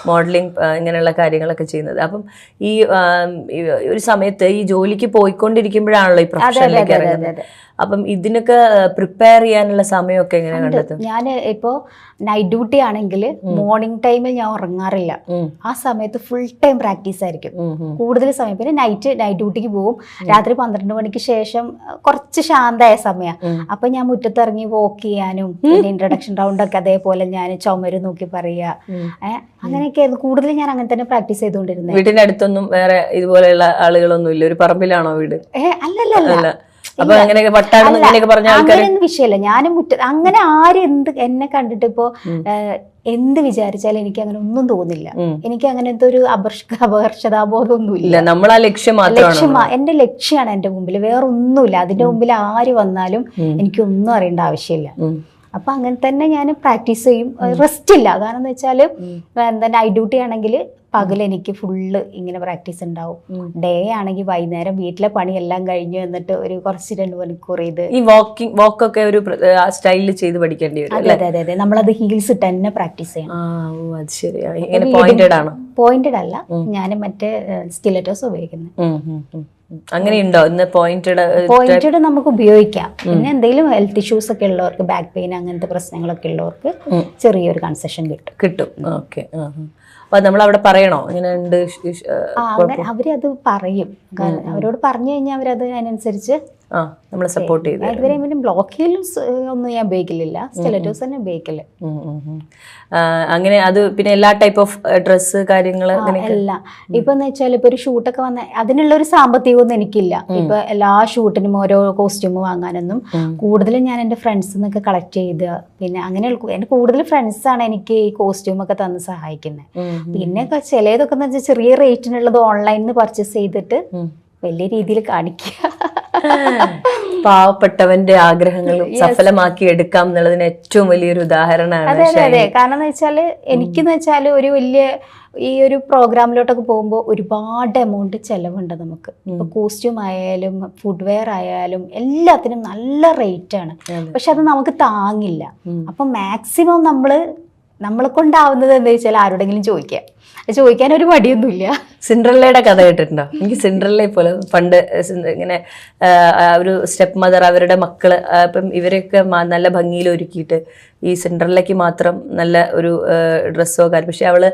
മോഡലിംഗ് ഇങ്ങനെയുള്ള കാര്യങ്ങളൊക്കെ ചെയ്യുന്നത്. അപ്പം ഈ ഒരു സമയത്ത് ഈ ജോലിക്ക് പോയിക്കൊണ്ടിരിക്കുമ്പോഴാണല്ലോ ഈ പ്രൊഫഷനിലേക്ക് ഇറങ്ങുന്നത്. അപ്പം ഇതിനൊക്കെ പ്രിപ്പയർ ചെയ്യാനുള്ള സമയമൊക്കെ എങ്ങനെ കണ്ടെത്തും? ഞാൻ ഇപ്പോൾ നൈറ്റ് ഡ്യൂട്ടി ആണെങ്കിൽ മോർണിംഗ് ടൈമിൽ ഞാൻ ഉറങ്ങാറില്ല. ആ സമയത്ത് ഫുൾ ടൈം പ്രാക്ടീസ് ആയിരിക്കും, കൂടുതൽ സമയം. പിന്നെ നൈറ്റ് ഡ്യൂട്ടിക്ക് പോകും. രാത്രി 12 മണിക്ക് ശേഷം കുറച്ച് ശാന്തമായ സമയമാണ്. അപ്പൊ ഞാൻ മുറ്റത്തിറങ്ങി വോക്ക് ചെയ്യാനും പിന്നെ ഇൻട്രഡക്ഷൻ റൗണ്ട് ഒക്കെ അതേപോലെ ഞാൻ ചുമര് നോക്കി പറയുക, അങ്ങനെയൊക്കെ കൂടുതൽ ഞാൻ അങ്ങനെ തന്നെ പ്രാക്ടീസ് ചെയ്തുകൊണ്ടിരുന്നത്. വീടിന്റെ അടുത്തൊന്നും വേറെ ഇതുപോലെയുള്ള ആളുകളൊന്നും ഇല്ല? ഒരു പറമ്പിലാണോ വീട്? അല്ലല്ല, അപ്പൊ അങ്ങനെയൊക്കെ അങ്ങനെയൊന്നും വിഷയമല്ല. ഞാനും അങ്ങനെ ആരും എന്നെ കണ്ടിട്ട് ഇപ്പോ എന്ത് വിചാരിച്ചാലും എനിക്ക് അങ്ങനെ ഒന്നും തോന്നില്ല. എനിക്ക് അങ്ങനത്തെ ഒരു അപകർഷതാബോധം ഒന്നുമില്ല. നമ്മളാ ലക്ഷ്യമാ, എന്റെ ലക്ഷ്യമാണ് എന്റെ മുമ്പിൽ, വേറെ ഒന്നുമില്ല. അതിന്റെ മുമ്പിൽ ആര് വന്നാലും എനിക്കൊന്നും അറിയേണ്ട ആവശ്യമില്ല. അപ്പൊ അങ്ങനെ തന്നെ ഞാൻ പ്രാക്ടീസ് ചെയ്യും. റെസ്റ്റ് ഇല്ല. കാരണം എന്ന് വെച്ചാല് നൈറ്റ് ഡ്യൂട്ടി ആണെങ്കിൽ പകൽ എനിക്ക് ഫുള്ള് ഇങ്ങനെ പ്രാക്ടീസ് ഉണ്ടാവും. ഡേ ആണെങ്കിൽ വൈകുന്നേരം വീട്ടിലെ പണിയെല്ലാം കഴിഞ്ഞു എന്നിട്ട് ഒരു കുറച്ച് 2 മണിക്കൂർ ഇത് ഈ വാക്കൊക്കെ ഒരു സ്റ്റൈലിൽ ചെയ്ത് പഠിക്കേണ്ടി വരും. അതെ, നമ്മളത് ഹീൽസ് ഇട്ട് തന്നെ പ്രാക്ടീസ് ചെയ്യണം. അത് ശരിയാണ്. പോയിന്റഡ് ആണോ? പോയിന്റഡ് അല്ല, ഞാൻ മറ്റേ സ്റ്റിലെറ്റോസ് ഉപയോഗിക്കുന്നത്. അങ്ങനെയുണ്ടോ? ഇന്ന് പോയിന്റഡ് നമുക്ക് ഉപയോഗിക്കാം. പിന്നെ എന്തെങ്കിലും ഹെൽത്ത് ഇഷ്യൂസ് ഒക്കെ ഉള്ളവർക്ക്, ബാക്ക് പെയിൻ അങ്ങനത്തെ പ്രശ്നങ്ങളൊക്കെ ഉള്ളവർക്ക് ചെറിയൊരു കൺസെഷൻ കിട്ടും. ഓക്കെ. അപ്പൊ നമ്മൾ അവിടെ പറയണോ ഇങ്ങനെ ഉണ്ട്? അവരത് പറയും. അവരോട് പറഞ്ഞു കഴിഞ്ഞാൽ അവരത് അതിനനുസരിച്ച് നമ്മളെ സപ്പോർട്ട് ചെയ്ത്. അതുവരെ പിന്നെ ബ്ലോക്ക് ഹീൽസ് ഒന്നും ഞാൻ ഉപയോഗിക്കില്ല, സ്റ്റിലെറ്റോസ് തന്നെ ഉപയോഗിക്കില്ല. അങ്ങനെ അത് പിന്നെ എല്ലാ ടൈപ്പ് ഓഫ് ഡ്രസ്സ് കാര്യങ്ങള് എല്ലാം. ഇപ്പൊ എന്ന് വെച്ചാൽ ഇപ്പൊ ഒരു ഷൂട്ടൊക്കെ വന്ന അതിനുള്ള ഒരു സാമ്പത്തികമൊന്നും എനിക്കില്ല. ഇപ്പൊ എല്ലാ ഷൂട്ടിനും ഓരോ കോസ്റ്റ്യൂം വാങ്ങാനൊന്നും. കൂടുതലും ഞാൻ എൻ്റെ ഫ്രണ്ട്സിൽ നിന്നൊക്കെ കളക്ട് ചെയ്ത്, പിന്നെ അങ്ങനെ എൻ്റെ കൂടുതൽ ഫ്രണ്ട്സാണ് എനിക്ക് ഈ കോസ്റ്റ്യൂം ഒക്കെ തന്ന് സഹായിക്കുന്നത്. പിന്നെ ചിലതൊക്കെ എന്ന് വെച്ചാൽ ചെറിയ റേറ്റിനുള്ളത് ഓൺലൈനിൽ നിന്ന് പർച്ചേസ് ചെയ്തിട്ട് വലിയ രീതിയിൽ കാണിക്കുക. പാവപ്പെട്ടവന്റെ ആഗ്രഹങ്ങളും സഫലമാക്കി എടുക്കാം എന്നുള്ളതിന് ഏറ്റവും വലിയൊരു ഉദാഹരണമാണ്. അതെ, കാരണം എന്ന് വെച്ചാല് എനിക്കെന്ന് വെച്ചാല് ഒരു വലിയ ഈ ഒരു പ്രോഗ്രാമിലോട്ടൊക്കെ പോകുമ്പോൾ ഒരുപാട് എമൗണ്ട് ചെലവുണ്ട് നമുക്ക്. ഇപ്പൊ കോസ്റ്റ്യൂം ആയാലും ഫുഡ്വെയർ ആയാലും എല്ലാത്തിനും നല്ല റേറ്റ് ആണ്. പക്ഷെ അത് നമുക്ക് താങ്ങില്ല. അപ്പൊ മാക്സിമം നമ്മളെ കൊണ്ടാവുന്നത് എന്താ വെച്ചാൽ ആരോടെങ്കിലും ചോദിക്കാൻ ഒരു മടിയൊന്നുമില്ല. സിൻഡ്രല്ലയുടെ കഥ കേട്ടിട്ടുണ്ടോ? എനിക്ക് സിൻഡ്രല്ലയെ പോലെ പണ്ട് ഇങ്ങനെ ഒരു സ്റ്റെപ്പ് മദർ, അവരുടെ മക്കള് ഇപ്പം ഇവരെയൊക്കെ നല്ല ഭംഗിയിൽ ഒരുക്കിയിട്ട് ഈ സിൻഡ്രല്ലയ്ക്ക് മാത്രം നല്ല ഒരു ഡ്രസ്സോ കാര്യം. പക്ഷെ അവള്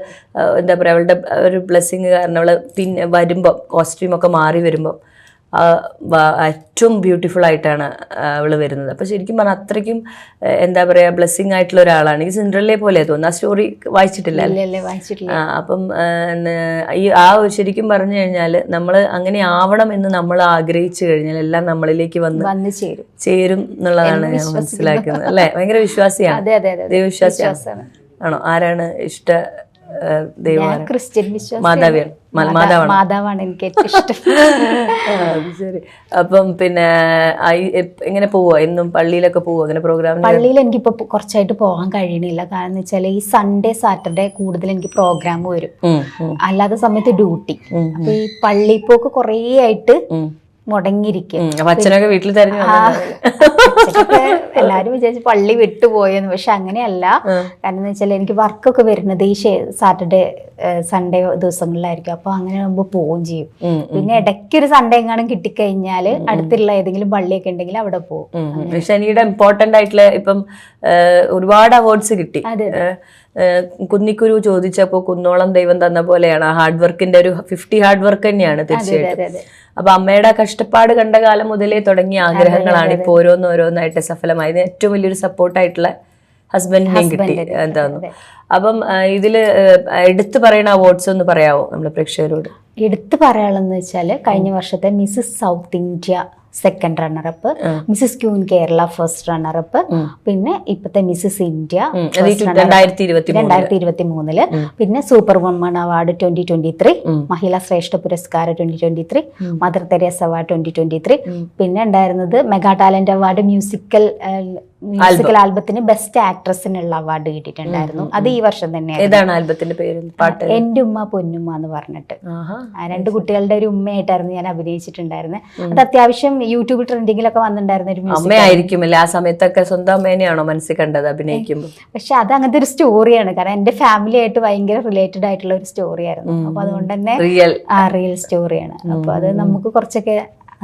എന്താ പറയാ, അവളുടെ ഒരു ബ്ലെസ്സിങ് കാരണം അവള് പിന്നെ വരുമ്പം കോസ്റ്റ്യൂമൊക്കെ മാറി വരുമ്പം ഏറ്റവും ബ്യൂട്ടിഫുൾ ആയിട്ടാണ് അവള് വരുന്നത്. അപ്പൊ ശരിക്കും പറഞ്ഞാൽ അത്രയ്ക്കും എന്താ പറയാ ബ്ലെസ്സിങ് ആയിട്ടുള്ള ഒരാളാണ്. ഈ സിൻഡ്രല്ലയെ പോലെ തോന്നുന്നു. ആ സ്റ്റോറി വായിച്ചിട്ടില്ല? അപ്പം ശരിക്കും പറഞ്ഞു കഴിഞ്ഞാല് നമ്മള് അങ്ങനെ ആവണം എന്ന് നമ്മൾ ആഗ്രഹിച്ചു കഴിഞ്ഞാൽ എല്ലാം നമ്മളിലേക്ക് വന്ന് ചേരും എന്നുള്ളതാണ് ഞാൻ മനസ്സിലാക്കുന്നത്. അല്ലെ? ഭയങ്കര വിശ്വാസിയാണ്, ദൈവവിശ്വാസിയാണ്. ആണോ? ആരാണ് ഇഷ്ട ദൈവം? ക്രിസ്ത്യൻ വിശ്വാസം. മാതാവാണ് എനിക്ക് ഏറ്റവും ഇഷ്ടം. ശരി. അപ്പം പിന്നെ എങ്ങനെ പോവാ? എന്നും പള്ളിയിലൊക്കെ പോവാ? അങ്ങനെ പ്രോഗ്രാം? പള്ളിയിൽ എനിക്കിപ്പോ കുറച്ചായിട്ട് പോകാൻ കഴിയണില്ല. കാരണം എന്ന് വെച്ചാൽ ഈ സൺഡേ സാറ്റർഡേ കൂടുതൽ എനിക്ക് പ്രോഗ്രാം വരും, അല്ലാത്ത സമയത്ത് ഡ്യൂട്ടി. അപ്പൊ ഈ പള്ളി പോക്ക് കുറേ ആയിട്ട് മുടങ്ങിയിരിക്കും. അച്ഛനൊക്കെ വീട്ടിൽ തരുന്നു. എല്ലാരും വിചാരിച്ചു പള്ളി വിട്ടുപോയെന്ന്. പക്ഷെ അങ്ങനെയല്ല. കാരണം എന്ന് വെച്ചാൽ എനിക്ക് വർക്കൊക്കെ വരുന്നത് ഈ സാറ്റർഡേ സൺഡേ ദിവസങ്ങളിലായിരിക്കും. അപ്പൊ അങ്ങനെ ആകുമ്പോ പോവുകയും ചെയ്യും. പിന്നെ ഇടയ്ക്കൊരു സൺഡേ എങ്ങാനും കിട്ടിക്കഴിഞ്ഞാല് അടുത്തുള്ള ഏതെങ്കിലും പള്ളിയൊക്കെ ഉണ്ടെങ്കിൽ അവിടെ പോകും. ശനിയുടെ ഇമ്പോർട്ടന്റ് ആയിട്ടുള്ള ഇപ്പം ഒരുപാട് അവാർഡ്സ് കിട്ടി. കുന്നിക്കുരു ചോദിച്ചപ്പോ കുന്നോളം ദൈവം തന്ന പോലെയാണ്. ഹാർഡ് വർക്കിന്റെ ഒരു 50 ഹാർഡ് വർക്ക് തന്നെയാണ് തീർച്ചയായിട്ടും. അപ്പൊ അമ്മയുടെ കഷ്ടപ്പാട് കണ്ട കാലം മുതലേ തുടങ്ങിയ ആഗ്രഹങ്ങളാണ് ഇപ്പൊ ഓരോന്നായിട്ട് സഫലമായത്. ഏറ്റവും വലിയൊരു സപ്പോർട്ടായിട്ടുള്ള ഹസ്ബൻഡിനെയും കിട്ടി എന്താന്ന്. അപ്പം ഇതില് എടുത്തു പറയുന്ന അവാർഡ്സ് ഒന്ന് പറയാവോ നമ്മുടെ പ്രേക്ഷകരോട്? എടുത്തു പറയാനുള്ളതെന്ന് വെച്ചാല് കഴിഞ്ഞ വർഷത്തെ Mrs south India second runner up, Mrs queen Kerala first runner up, പിന്നെ ഇപ്പത്തെ മിസ്സസ് ഇന്ത്യ 2023, പിന്നെ സൂപ്പർ വുമൺ അവാർഡ് 2023, മഹിളാ ശ്രേഷ്ഠ പുരസ്കാരം 2023, മദർ തെരേസ അവാർഡ് 2023, പിന്നെ ഉണ്ടായിരുന്നത് മെഗാ ടാലന്റ് അവാർഡ് മ്യൂസിക്കൽ ആൽബത്തിന് ബെസ്റ്റ് ആക്ട്രസിനുള്ള അവാർഡ് കിട്ടിയിട്ടുണ്ടായിരുന്നു. അത് ഈ വർഷം തന്നെയായിരുന്നു. എന്റെ ഉമ്മ പൊന്നുമ്മ എന്ന് പറഞ്ഞിട്ട് 2 കുട്ടികളുടെ ഒരു ഉമ്മയായിട്ടായിരുന്നു ഞാൻ അഭിനയിച്ചിട്ടുണ്ടായിരുന്നത്. അത് അത്യാവശ്യം യൂട്യൂബ് ട്രെൻഡിങ്ങിലൊക്കെ വന്നിട്ടുണ്ടായിരുന്ന ഒരു അമ്മയായിരിക്കുമല്ലേ? ആ സമയത്തൊക്കെ സ്വന്തം അമ്മേനെയാണോ മനസ്സിൽ കണ്ടത് അഭിനയിക്കുമ്പോൾ? പക്ഷെ അത് അങ്ങനത്തെ ഒരു സ്റ്റോറിയാണ്. കാരണം എന്റെ ഫാമിലി ആയിട്ട് ഭയങ്കര റിലേറ്റഡ് ആയിട്ടുള്ള ഒരു സ്റ്റോറി ആയിരുന്നു. അപ്പൊ അതുകൊണ്ട് തന്നെ റിയൽ സ്റ്റോറിയാണ്. അപ്പൊ അത് നമുക്ക് കുറച്ചൊക്കെ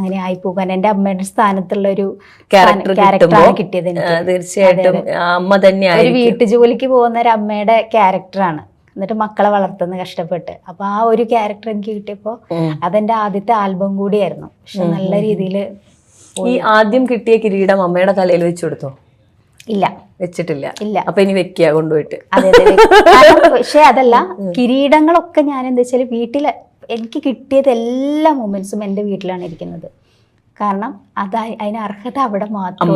അങ്ങനെ ആയി പോകാൻ എൻ്റെ അമ്മയുടെ സ്ഥാനത്തുള്ള ഒരു ക്യാരക്ടർ ക്യാരക്ടറാണ് കിട്ടിയത് എനിക്ക്. തീർച്ചയായിട്ടും അമ്മ ഒരു തന്നെയായിരിക്കും. വീട്ടു ജോലിക്ക് പോകുന്ന ഒരു അമ്മയുടെ ക്യാരക്ടറാണ്. എന്നിട്ട് മക്കളെ വളർത്തുന്ന കഷ്ടപ്പെട്ട്. അപ്പൊ ആ ഒരു ക്യാരക്ടർ എനിക്ക് കിട്ടിയപ്പോ അതെന്റെ ആദ്യത്തെ ആൽബം കൂടിയായിരുന്നു. പക്ഷെ നല്ല രീതിയിൽ ഈ ആദ്യം കിട്ടിയ കിരീടം അമ്മയുടെ തലയിൽ വെച്ചു കൊടുത്തോ? ഇല്ല, വെച്ചിട്ടില്ല. ഇല്ല. അപ്പൊ ഇനി വെക്കുക കൊണ്ടുപോയിട്ട്. അതെ. പക്ഷെ അതല്ല, കിരീടങ്ങളൊക്കെ ഞാൻ എന്താ വെച്ചാൽ വീട്ടില് എനിക്ക് കിട്ടിയത് എല്ലാ മൊമെന്റ്സും എൻ്റെ വീട്ടിലാണ് ഇരിക്കുന്നത്. കാരണം അതിന് അർഹത അവിടെ മാത്രം.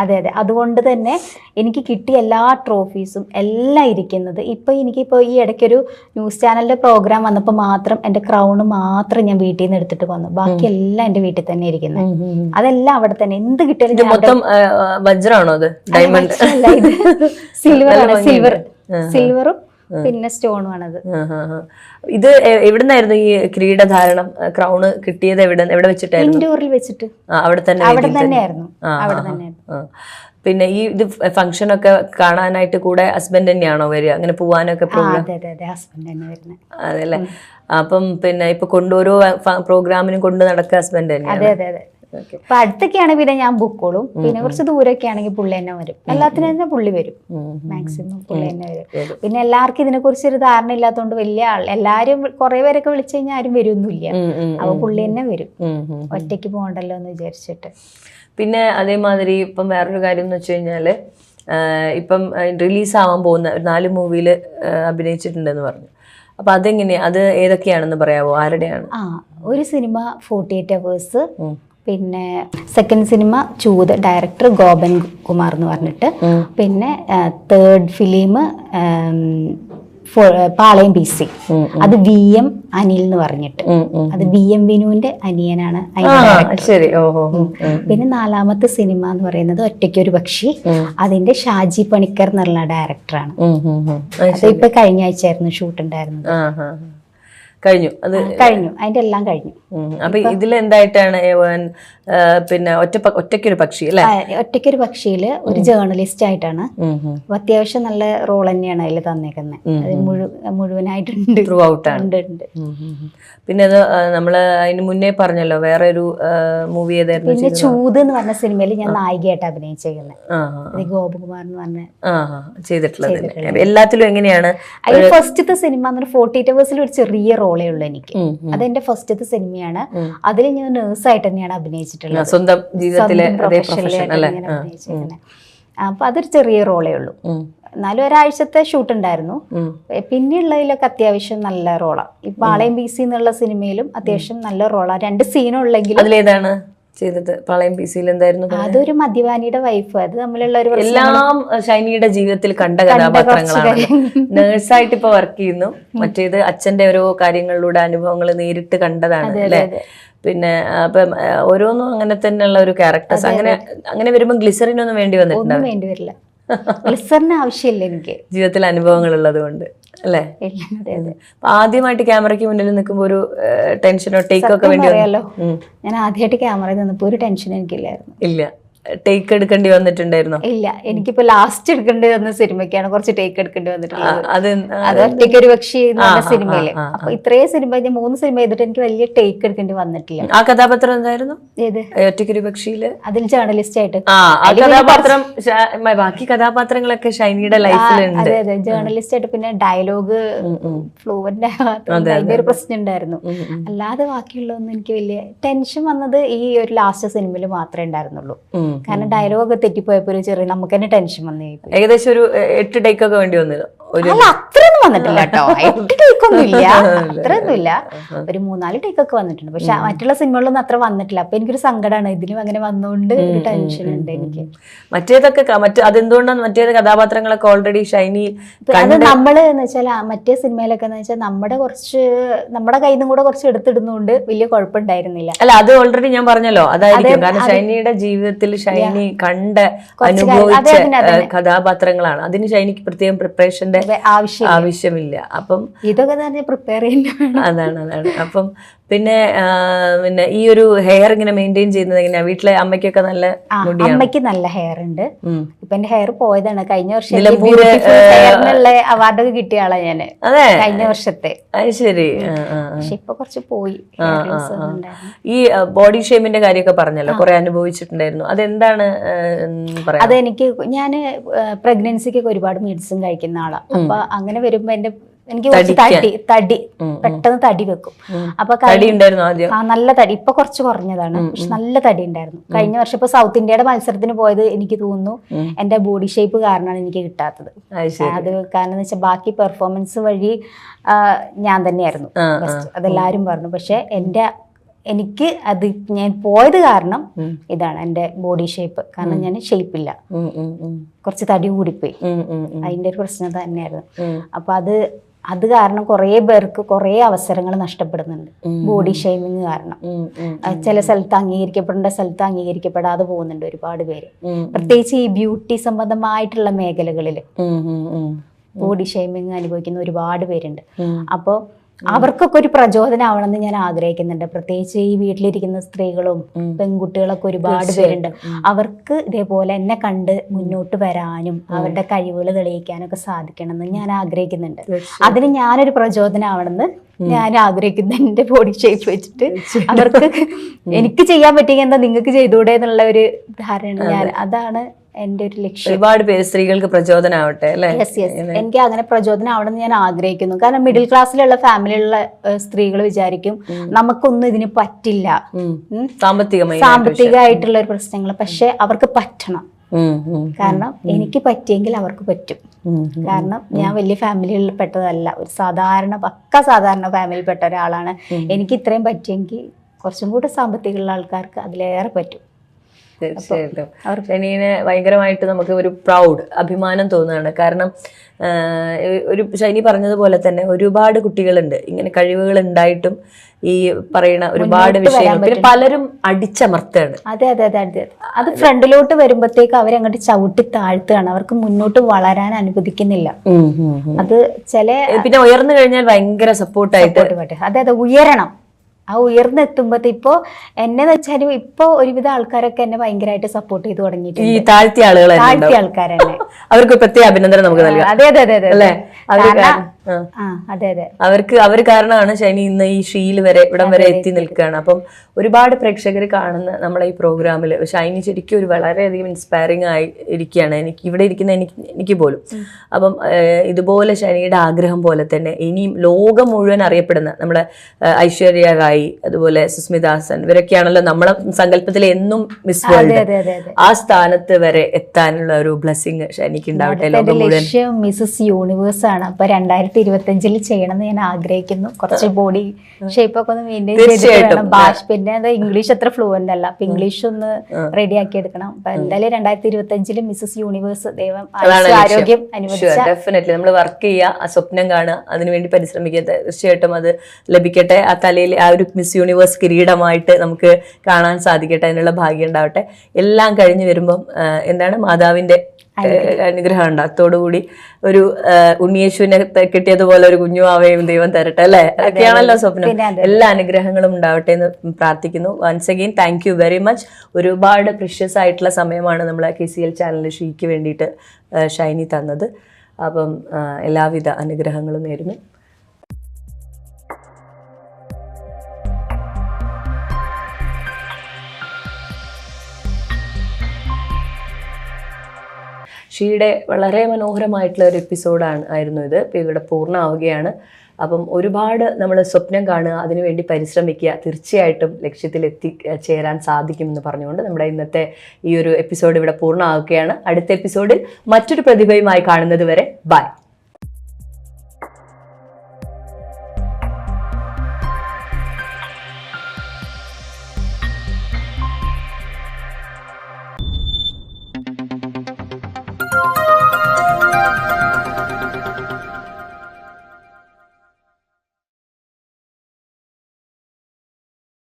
അതെ. അതുകൊണ്ട് തന്നെ എനിക്ക് കിട്ടിയ എല്ലാ ട്രോഫീസും എല്ലാം ഇരിക്കുന്നത് എനിക്കിപ്പോൾ ഈ ഇടയ്ക്കൊരു ന്യൂസ് ചാനലിന്റെ പ്രോഗ്രാം വന്നപ്പോൾ മാത്രം എൻ്റെ ക്രൗണ് മാത്രം ഞാൻ വീട്ടിൽ നിന്ന് എടുത്തിട്ട് വന്നു. ബാക്കി എല്ലാം എൻ്റെ വീട്ടിൽ തന്നെ ഇരിക്കുന്നത്. അതെല്ലാം അവിടെ തന്നെ. എന്ത് കിട്ടിയാലും മൊത്തം വജ്രാണോ അത്? ഡയമണ്ട്? സിൽവറും പിന്നെ സ്റ്റോണും ആണത്. ഇത് എവിടുന്നായിരുന്നു ഈ കിരീടധാരണം, ക്രൗണ് കിട്ടിയത്? എവിടെ വെച്ചിട്ടായിരുന്നു? ഇൻഡോറിൽ വെച്ചിട്ട്. അവിടെ തന്നെയായിരുന്നു. പിന്നെ ഈ ഇത് ഫംഗ്ഷൻ ഒക്കെ കാണാനായിട്ട് കൂടെ ഹസ്ബൻഡ് തന്നെയാണോ വരിക? അങ്ങനെ പോവാനൊക്കെ പ്രോഗ്രാം? ഹസ്ബൻഡ് തന്നെ വരുന്നത്. അതെല്ലേ. അപ്പം പിന്നെ ഇപ്പൊ ഓരോ പ്രോഗ്രാമിനും കൊണ്ട് നടക്കുക ഹസ്ബൻഡ് തന്നെയാണ്? അതെ. അപ്പൊ അടുത്തൊക്കെയാണ് പിന്നെ ഞാൻ ബുക്കോളും. പിന്നെ കുറച്ച് ദൂരൊക്കെ ആണെങ്കിൽ പുള്ളി തന്നെ വരും. എല്ലാത്തിനും തന്നെ പുള്ളി വരും. മാക്സിമം പുള്ളി തന്നെ വരും. പിന്നെ എല്ലാവർക്കും ഇതിനെ കുറിച്ച് ഒരു ധാരണ ഇല്ലാത്തതുകൊണ്ട് വലിയ എല്ലാരും കുറെ പേരൊക്കെ വിളിച്ചു കഴിഞ്ഞാൽ ആരും വരുമൊന്നുമില്ല. അപ്പൊ പുള്ളി തന്നെ വരും, ഒറ്റയ്ക്ക് പോകണ്ടല്ലോ എന്ന് വിചാരിച്ചിട്ട്. പിന്നെ അതേമാതിരി ഇപ്പം വേറൊരു കാര്യം എന്ന് വെച്ച് കഴിഞ്ഞാല് ഇപ്പം റിലീസാവാൻ പോകുന്ന 4 മൂവിയിൽ അഭിനയിച്ചിട്ടുണ്ടെന്ന് പറഞ്ഞു. അപ്പൊ അതെങ്ങനെയാ? അത് ഏതൊക്കെയാണെന്ന് പറയാവോ? ആരുടെയാണ്? ഒരു സിനിമ 48 Hours, പിന്നെ second cinema Choothu, director Gopan Kumar എന്ന് പറഞ്ഞിട്ട്. പിന്നെ തേർഡ് ഫിലിം പാളയം PC, അത് VM അനിൽ എന്ന് പറഞ്ഞിട്ട്. അത് VM വിനുവിന്റെ അനിയനാണ്. പിന്നെ 4ാമത്തെ സിനിമ എന്ന് പറയുന്നത് ഒറ്റയ്ക്കൊരു പക്ഷി, അതിന്റെ ഷാജി പണിക്കർ എന്നുള്ള ഡയറക്ടറാണ്. ഇപ്പൊ കഴിഞ്ഞ ആഴ്ചയായിരുന്നു ഷൂട്ട് ഉണ്ടായിരുന്നത്. കഴിഞ്ഞു? അത് കഴിഞ്ഞു, അതിന്റെ എല്ലാം കഴിഞ്ഞു. അപ്പൊ ഇതിൽ എന്തായിട്ടാണ് പിന്നെ ഒറ്റയ്ക്കൊരു പക്ഷി അല്ലെ? ഒറ്റയ്ക്കൊരു പക്ഷിയില് ഒരു ജേർണലിസ്റ്റ് ആയിട്ടാണ്. അപ്പൊ അത്യാവശ്യം നല്ല റോൾ തന്നെയാണ് അതിൽ തന്നേക്കുന്നത്. മുഴുവനായിട്ടുണ്ട്, ത്രൂ ഔട്ട് ആണ്. പിന്നെ അത് നമ്മള് അതിന് മുന്നേ പറഞ്ഞല്ലോ വേറെ ഒരു മൂവി ഏതായിരുന്നു? പിന്നെ ചൂത് എന്ന് പറഞ്ഞ സിനിമയിൽ ഞാൻ നായികയായിട്ട് അഭിനയിച്ചേക്കുന്നത്. ഗോപകുമാർ എന്ന് പറഞ്ഞ ചെയ്തിട്ടുള്ളത്. എല്ലാത്തിലും എങ്ങനെയാണ്? അതിൽ ഫസ്റ്റത്തെ സിനിമ 48 Hours ഒരു ചെറിയ റോളേ ഉള്ളൂ എനിക്ക്. അതെന്റെ ഫസ്റ്റത്തെ സിനിമയാണ്. അതിൽ ഞാൻ നേഴ്സായിട്ട് തന്നെയാണ് അഭിനയിച്ചിട്ടുള്ളത്. സ്വന്തം ജീവിതത്തിലെ അപ്പൊ അതൊരു ചെറിയ റോളേ ഉള്ളൂ. എന്നാലും ഒരാഴ്ചത്തെ ഷൂട്ട് ഉണ്ടായിരുന്നു. പിന്നെയുള്ളതിലൊക്കെ അത്യാവശ്യം നല്ല റോളാണ്. ഈ പാളയം PC എന്നുള്ള സിനിമയിലും അത്യാവശ്യം നല്ല റോളാണ്. 2 സീനുള്ളെങ്കിലും. അതിലേതാണ് ചെയ്തത്? പാളയം PC-യിൽ എന്തായിരുന്നു? അതൊരു മദ്യപാനിയുടെ വൈഫ്. അത് തമ്മിലുള്ള ഒരു എല്ലാം ഷൈനിയുടെ ജീവിതത്തിൽ കണ്ട കഥാപാത്രങ്ങളാണ്. നേഴ്സായിട്ട് ഇപ്പൊ വർക്ക് ചെയ്യുന്നു. മറ്റേത് അച്ഛന്റെ ഓരോ കാര്യങ്ങളിലൂടെ അനുഭവങ്ങൾ നേരിട്ട് കണ്ടതാണ് അല്ലെ? പിന്നെ അപ്പം ഓരോന്നും അങ്ങനെ തന്നെയുള്ള ഒരു ക്യാരക്ടേഴ്സ്. അങ്ങനെ വരുമ്പോൾ ഗ്ലിസറിനൊന്നും വേണ്ടി വന്നിട്ടുണ്ടാവും? വേണ്ടി വരില്ല, ഗ്ലിസറിന് ആവശ്യമില്ല എനിക്ക്. ജീവിതത്തിൽ അനുഭവങ്ങൾ ഉള്ളത് കൊണ്ട് അല്ലേ? ആദ്യമായിട്ട് ക്യാമറയ്ക്ക് മുന്നിൽ നിൽക്കുമ്പോൾ ഒരു ടെൻഷനോ ടേക്കൊക്കെ വേണ്ടി അറിയാലോ. ഞാൻ ആദ്യമായിട്ട് ക്യാമറയിൽ നിന്നപ്പോ ഒരു ടെൻഷൻ എനിക്കില്ലായിരുന്നു. ഇല്ല. ടേക്ക് എടുക്കേണ്ടി വന്നിട്ടുണ്ടായിരുന്നോ? ഇല്ല, എനിക്കിപ്പോ ലാസ്റ്റ് എടുക്കേണ്ടി വന്ന സിനിമയ്ക്കാണ് കുറച്ച് ടേക്ക് എടുക്കേണ്ടി വന്നിട്ടുള്ളത്. അത് ഒറ്റയ്ക്കൊരു പക്ഷി എന്ന് പറഞ്ഞ സിനിമയില്. അപ്പൊ ഇത്രയും സിനിമ ഞാൻ 3 സിനിമ ചെയ്തിട്ട് എനിക്ക് വലിയ ടേക്ക് എടുക്കേണ്ടി വന്നിട്ടില്ല. ആ കഥാപാത്രം എന്തായിരുന്നു? ഏത്? ഒറ്റയ്ക്കൊരു പക്ഷിയില് അതിൽ ജേർണലിസ്റ്റ് ആയിട്ട്. കഥാപാത്രം ബാക്കി കഥാപാത്രങ്ങളൊക്കെ ഷൈനിയുടെ ലൈഫിലുണ്ട്. അതെ, ജേർണലിസ്റ്റ് ആയിട്ട്. പിന്നെ ഡയലോഗ് ഫ്ലുവന്റ് അതിന്റെ ഒരു പ്രശ്നം ഉണ്ടായിരുന്നു. അല്ലാതെ ബാക്കിയുള്ളതൊന്നും എനിക്ക് വലിയ ടെൻഷൻ വന്നത് ഈ ഒരു ലാസ്റ്റ് സിനിമയിൽ മാത്രമേ ഉണ്ടായിരുന്നുള്ളൂ. കാരണം ഡയലോഗൊക്കെ തെറ്റിപ്പോയപ്പോ ഒരു ചെറിയ നമുക്ക് തന്നെ ടെൻഷൻ വന്നു. ഏകദേശം ഒരു 8 ടേക്കൊക്കെ വേണ്ടി വന്നല്ലോ? അത്രയൊന്നും വന്നിട്ടില്ല കേട്ടോ, 8 ടേക്കൊന്നുമില്ല, അത്രയൊന്നുമില്ല. ഒരു 3-4 ടേക്കൊക്കെ വന്നിട്ടുണ്ട്. പക്ഷെ മറ്റുള്ള സിനിമകളിലൊന്നും അത്ര വന്നിട്ടില്ല. അപ്പൊ എനിക്കൊരു സങ്കടമാണ്. ഇതിനും അങ്ങനെ വന്നുകൊണ്ട് ഒരു ടെൻഷൻ ഉണ്ട് എനിക്ക്. മറ്റേതൊക്കെ അതെന്തുകൊണ്ടാണ് മറ്റേത് കഥാപാത്രങ്ങളൊക്കെ ഓൾറെഡി ഷൈനി അത് നമ്മള് എന്ന് വെച്ചാൽ മറ്റേ സിനിമയിലൊക്കെ എന്ന് വെച്ചാൽ നമ്മുടെ കയ്യിൽ നിന്നും കൂടെ കുറച്ച് എടുത്തിടുന്നോണ്ട് വലിയ കുഴപ്പമുണ്ടായിരുന്നില്ല. അല്ല, അത് ഓൾറെഡി ഞാൻ പറഞ്ഞല്ലോ, അതായിരിക്കും. കാരണം ഷൈനിയുടെ ജീവിതത്തിൽ ഷൈനി അനുഭവിച്ച കഥാപാത്രങ്ങളാണ്. അതിന് ഷൈനിക്ക് പ്രത്യേകം പ്രിപ്പറേഷന്റെ ആവശ്യമില്ല. അപ്പം ഇതൊക്കെ തന്നെ പ്രിപ്പയർ ചെയ്യുന്ന. അതാണ്. അപ്പം പിന്നെ പിന്നെ ഈ ഒരു ഹെയർ ഇങ്ങനെ മെയിൻറ്റെയിൻ ചെയ്യുന്നത് എങ്ങനെയാ? വീട്ടിലെ അമ്മയ്ക്കൊക്കെ നല്ല മുടിയാണ്? അമ്മയ്ക്ക് നല്ല ഹെയർ ഉണ്ട്. ഇപ്പൊ എന്റെ ഹെയർ പോയതാണ് കഴിഞ്ഞ വർഷം. നിലമ്പൂര് ഹെയറിനുള്ള അവാർഡൊക്കെ കിട്ടിയ ആളാ ഞാന് അതെ കഴിഞ്ഞ വർഷത്തെ. അത് ശരി. പക്ഷെ ഇപ്പൊ കുറച്ച് പോയി. ഈ ബോഡി ഷേമിന്റെ കാര്യമൊക്കെ പറഞ്ഞല്ലോ, കുറെ അനുഭവിച്ചിട്ടുണ്ടായിരുന്നു. അതെന്താണ് പറയാ? അതെനിക്ക് ഞാന് പ്രഗ്നൻസിക്കൊക്കെ ഒരുപാട് മെഡിസിൻ കഴിക്കുന്ന ആളാ. അപ്പൊ അങ്ങനെ വരുമ്പോ എനിക്ക് കുറച്ച് തടി പെട്ടെന്ന് തടി വെക്കും. അപ്പൊ നല്ല തടി ഇപ്പൊ കുറച്ച് കുറഞ്ഞതാണ്, പക്ഷെ നല്ല തടി ഉണ്ടായിരുന്നു. കഴിഞ്ഞ വർഷം ഇപ്പൊ സൗത്ത് ഇന്ത്യയുടെ മത്സരത്തിന് പോയത് എനിക്ക് തോന്നുന്നു എന്റെ ബോഡി ഷേപ്പ് കാരണമാണ് എനിക്ക് കിട്ടാത്തത്. അത് കാരണം എന്ന് വെച്ചാൽ ബാക്കി പെർഫോമൻസ് വഴി ഞാൻ തന്നെയായിരുന്നു ബെസ്റ്റ്, അതെല്ലാരും പറഞ്ഞു. പക്ഷെ എനിക്ക് അത് ഞാൻ പോയത് കാരണം ഇതാണ് എന്റെ ബോഡി ഷേപ്പ്. കാരണം ഞാൻ ഷേപ്പില്ല, കുറച്ച് തടി കൂടിപ്പോയി. അതിന്റെ ഒരു പ്രശ്നം തന്നെയായിരുന്നു. അപ്പൊ അത് കാരണം കുറെ പേർക്ക് കുറെ അവസരങ്ങൾ നഷ്ടപ്പെടുന്നുണ്ട് ബോഡി ഷേമിങ് കാരണം. ചില സ്ഥലത്ത് അംഗീകരിക്കപ്പെടേണ്ട സ്ഥലത്ത് അംഗീകരിക്കപ്പെടാതെ പോകുന്നുണ്ട് ഒരുപാട് പേര്. പ്രത്യേകിച്ച് ഈ ബ്യൂട്ടി സംബന്ധമായിട്ടുള്ള മേഖലകളിൽ ബോഡി ഷേമിങ് അനുഭവിക്കുന്ന ഒരുപാട് പേരുണ്ട്. അപ്പോൾ അവർക്കൊക്കെ ഒരു പ്രചോദനമാവണമെന്ന് ഞാൻ ആഗ്രഹിക്കുന്നുണ്ട്. പ്രത്യേകിച്ച് ഈ വീട്ടിലിരിക്കുന്ന സ്ത്രീകളും പെൺകുട്ടികളൊക്കെ ഒരുപാട് പേരുണ്ട്. അവർക്ക് ഇതേപോലെ എന്നെ കണ്ട് മുന്നോട്ട് വരാനും അവരുടെ കഴിവുകൾ തെളിയിക്കാനൊക്കെ സാധിക്കണമെന്ന് ഞാൻ ആഗ്രഹിക്കുന്നുണ്ട്. അതിന് ഞാനൊരു പ്രചോദനമാവണമെന്ന് ഞാൻ ആഗ്രഹിക്കുന്നു. എന്റെ ബോഡി ഷേപ്പ് വെച്ചിട്ട് അവർക്ക് എനിക്ക് ചെയ്യാൻ പറ്റിയ എന്താ നിങ്ങൾക്ക് ചെയ്തുകൂടെ എന്നുള്ള ഒരു ധാരണ അതാണ് എന്റെ ഒരു ലക്ഷ്യം. ഒരുപാട് പേര് സ്ത്രീകൾക്ക് പ്രചോദനമാവട്ടെ അല്ലേ? എനിക്ക് അങ്ങനെ പ്രചോദനം ആവണമെന്ന് ഞാൻ ആഗ്രഹിക്കുന്നു. കാരണം മിഡിൽ ക്ലാസ്സിലുള്ള ഫാമിലിയിലുള്ള സ്ത്രീകൾ വിചാരിക്കും നമുക്കൊന്നും ഇതിന് പറ്റില്ല, സാമ്പത്തികമായിട്ടുള്ള ഒരു പ്രശ്നങ്ങൾ. പക്ഷെ അവർക്ക് പറ്റണം. കാരണം എനിക്ക് പറ്റിയെങ്കിൽ അവർക്ക് പറ്റും. കാരണം ഞാൻ വലിയ ഫാമിലിയിൽ പെട്ടതല്ല, ഒരു സാധാരണ ഫാമിലിയിൽ പെട്ട ഒരാളാണ്. എനിക്ക് ഇത്രയും പറ്റിയെങ്കിൽ കുറച്ചും കൂടെ സാമ്പത്തികമുള്ള ആൾക്കാർക്ക് അതിലേറെ പറ്റും. തീർച്ചയായിട്ടും ഷൈനീനെ ഭയങ്കരമായിട്ട് നമുക്ക് ഒരു അഭിമാനം തോന്നുകയാണ്. കാരണം ഒരു ഷൈനി പറഞ്ഞതുപോലെ തന്നെ ഒരുപാട് കുട്ടികളുണ്ട് ഇങ്ങനെ കഴിവുകൾ ഉണ്ടായിട്ടും ഈ പറയുന്ന ഒരുപാട് വിഷയങ്ങൾ പിന്നെ പലരും അടിച്ചമർത്താണ്. അതെ അതെ അതെ അതെ അത് ഫ്രണ്ടിലോട്ട് വരുമ്പോഴത്തേക്ക് അവരങ്ങോട്ട് ചവിട്ടി താഴ്ത്തുകയാണ്. അവർക്ക് മുന്നോട്ട് വളരാൻ അനുവദിക്കുന്നില്ല. അത് പിന്നെ ഉയർന്നു കഴിഞ്ഞാൽ ഭയങ്കര സപ്പോർട്ടായിട്ട്. അതെ അതെ ഉയരണം. ആ ഉയർന്നെത്തുമ്പോഴത്തെ ഇപ്പോ എന്നെ വെച്ചാലും ഇപ്പൊ ഒരുവിധ ആൾക്കാരൊക്കെ എന്നെ ഭയങ്കരമായിട്ട് സപ്പോർട്ട് ചെയ്ത് തുടങ്ങിയിട്ടുണ്ട്. ഈ താഴ്ത്തിയ ആൾക്കാരെന്നെ അവർക്ക് പ്രത്യേക അഭിനന്ദനം നമുക്ക് നൽകാം. അതെ അതെ അതെ അല്ലേ? അവർ കാരണമാണ് ഷൈനി ഇന്ന് ഈ ഷീൽ വരെ ഇവിടം വരെ എത്തി നിൽക്കുകയാണ്. അപ്പം ഒരുപാട് പ്രേക്ഷകർ കാണുന്ന നമ്മളെ ഈ പ്രോഗ്രാമിൽ ഷൈനി ശരിക്കും ഒരു വളരെയധികം ഇൻസ്പയറിംഗ് ആയി ഇരിക്കുകയാണ്. ഇവിടെ ഇരിക്കുന്ന എനിക്ക് പോലും. അപ്പം ഇതുപോലെ ഷൈനിയുടെ ആഗ്രഹം പോലെ തന്നെ ഇനിയും ലോകം മുഴുവൻ അറിയപ്പെടുന്ന നമ്മുടെ ഐശ്വര്യ റായി, അതുപോലെ സുസ്മിത ഹാസൻ, ഇവരൊക്കെയാണല്ലോ നമ്മളെ സങ്കല്പത്തിൽ എന്നും മിസ് വേൾഡ്. ആ സ്ഥാനത്ത് വരെ എത്താനുള്ള ഒരു ബ്ലെസ്സിങ് ഷൈനിക്ക് ഉണ്ടാവട്ടെ. ലോകം മുഴുവൻ മിസസ് യൂണിവേഴ്സ് ആണ്. അപ്പൊ 2025 ചെയ്യണമെന്ന് ഞാൻ ആഗ്രഹിക്കുന്നു. കുറച്ച് ബോഡി ഷേപ്പ് ഒക്കെ ഒന്ന് മെയിൻറ്റെയിൻ ചെയ്തിട്ട് ഭാഷ. പിന്നെ അത് ഇംഗ്ലീഷ് അത്ര ഫ്ലുവന്റ് അല്ല, അപ്പൊ ഇംഗ്ലീഷ് ഒന്ന് റെഡി ആക്കി എടുക്കണം. അപ്പൊ എന്തായാലും 2025 മിസസ് യൂണിവേഴ്സ് ദൈവം ആരോഗ്യം അനുവദിച്ച ഡെഫിനറ്റ്ലി നമ്മൾ വർക്ക് ചെയ്യുക, ആ സ്വപ്നം കാണുക, അതിനുവേണ്ടി പരിശ്രമിക്കുക. തീർച്ചയായിട്ടും അത് ലഭിക്കട്ടെ. ആ തലയിൽ ആ ഒരു മിസ് യൂണിവേഴ്സ് കിരീടമായിട്ട് നമുക്ക് കാണാൻ സാധിക്കട്ടെ. അതിനുള്ള ഭാഗ്യം ഉണ്ടാവട്ടെ. എല്ലാം കഴിഞ്ഞു വരുമ്പം എന്താണ് മാതാവിന്റെ അനുഗ്രഹം ഉണ്ട്. അതോടുകൂടി ഒരു ഉണ്ണിയേശുവിനെ കിട്ടിയതുപോലെ ഒരു കുഞ്ഞുമാവയും ദൈവം തരട്ടെ അല്ലെ? അതൊക്കെയാണല്ലോ സ്വപ്നം. എല്ലാ അനുഗ്രഹങ്ങളും ഉണ്ടാവട്ടെ എന്ന് പ്രാർത്ഥിക്കുന്നു. Once again thank you very much. ഒരുപാട് പ്രിഷ്യസ് ആയിട്ടുള്ള സമയമാണ് നമ്മൾ KCL ചാനലിൽ ഷീക്ക് വേണ്ടിയിട്ട് ഷൈനി തന്നത്. അപ്പം എല്ലാവിധ അനുഗ്രഹങ്ങളും നേരുന്നു. ഷീയുടെ വളരെ മനോഹരമായിട്ടുള്ള ഒരു ആയിരുന്നു ഇത്. ഇപ്പം ഇവിടെ പൂർണ്ണമാവുകയാണ്. അപ്പം ഒരുപാട് നമ്മൾ സ്വപ്നം കാണുക, അതിനുവേണ്ടി പരിശ്രമിക്കുക. തീർച്ചയായിട്ടും ലക്ഷ്യത്തിൽ ചേരാൻ സാധിക്കുമെന്ന് പറഞ്ഞുകൊണ്ട് നമ്മുടെ ഇന്നത്തെ ഈ ഒരു എപ്പിസോഡ് ഇവിടെ പൂർണ്ണമാവുകയാണ്. അടുത്ത എപ്പിസോഡിൽ മറ്റൊരു പ്രതിഭയുമായി കാണുന്നത് വരെ ബൈ.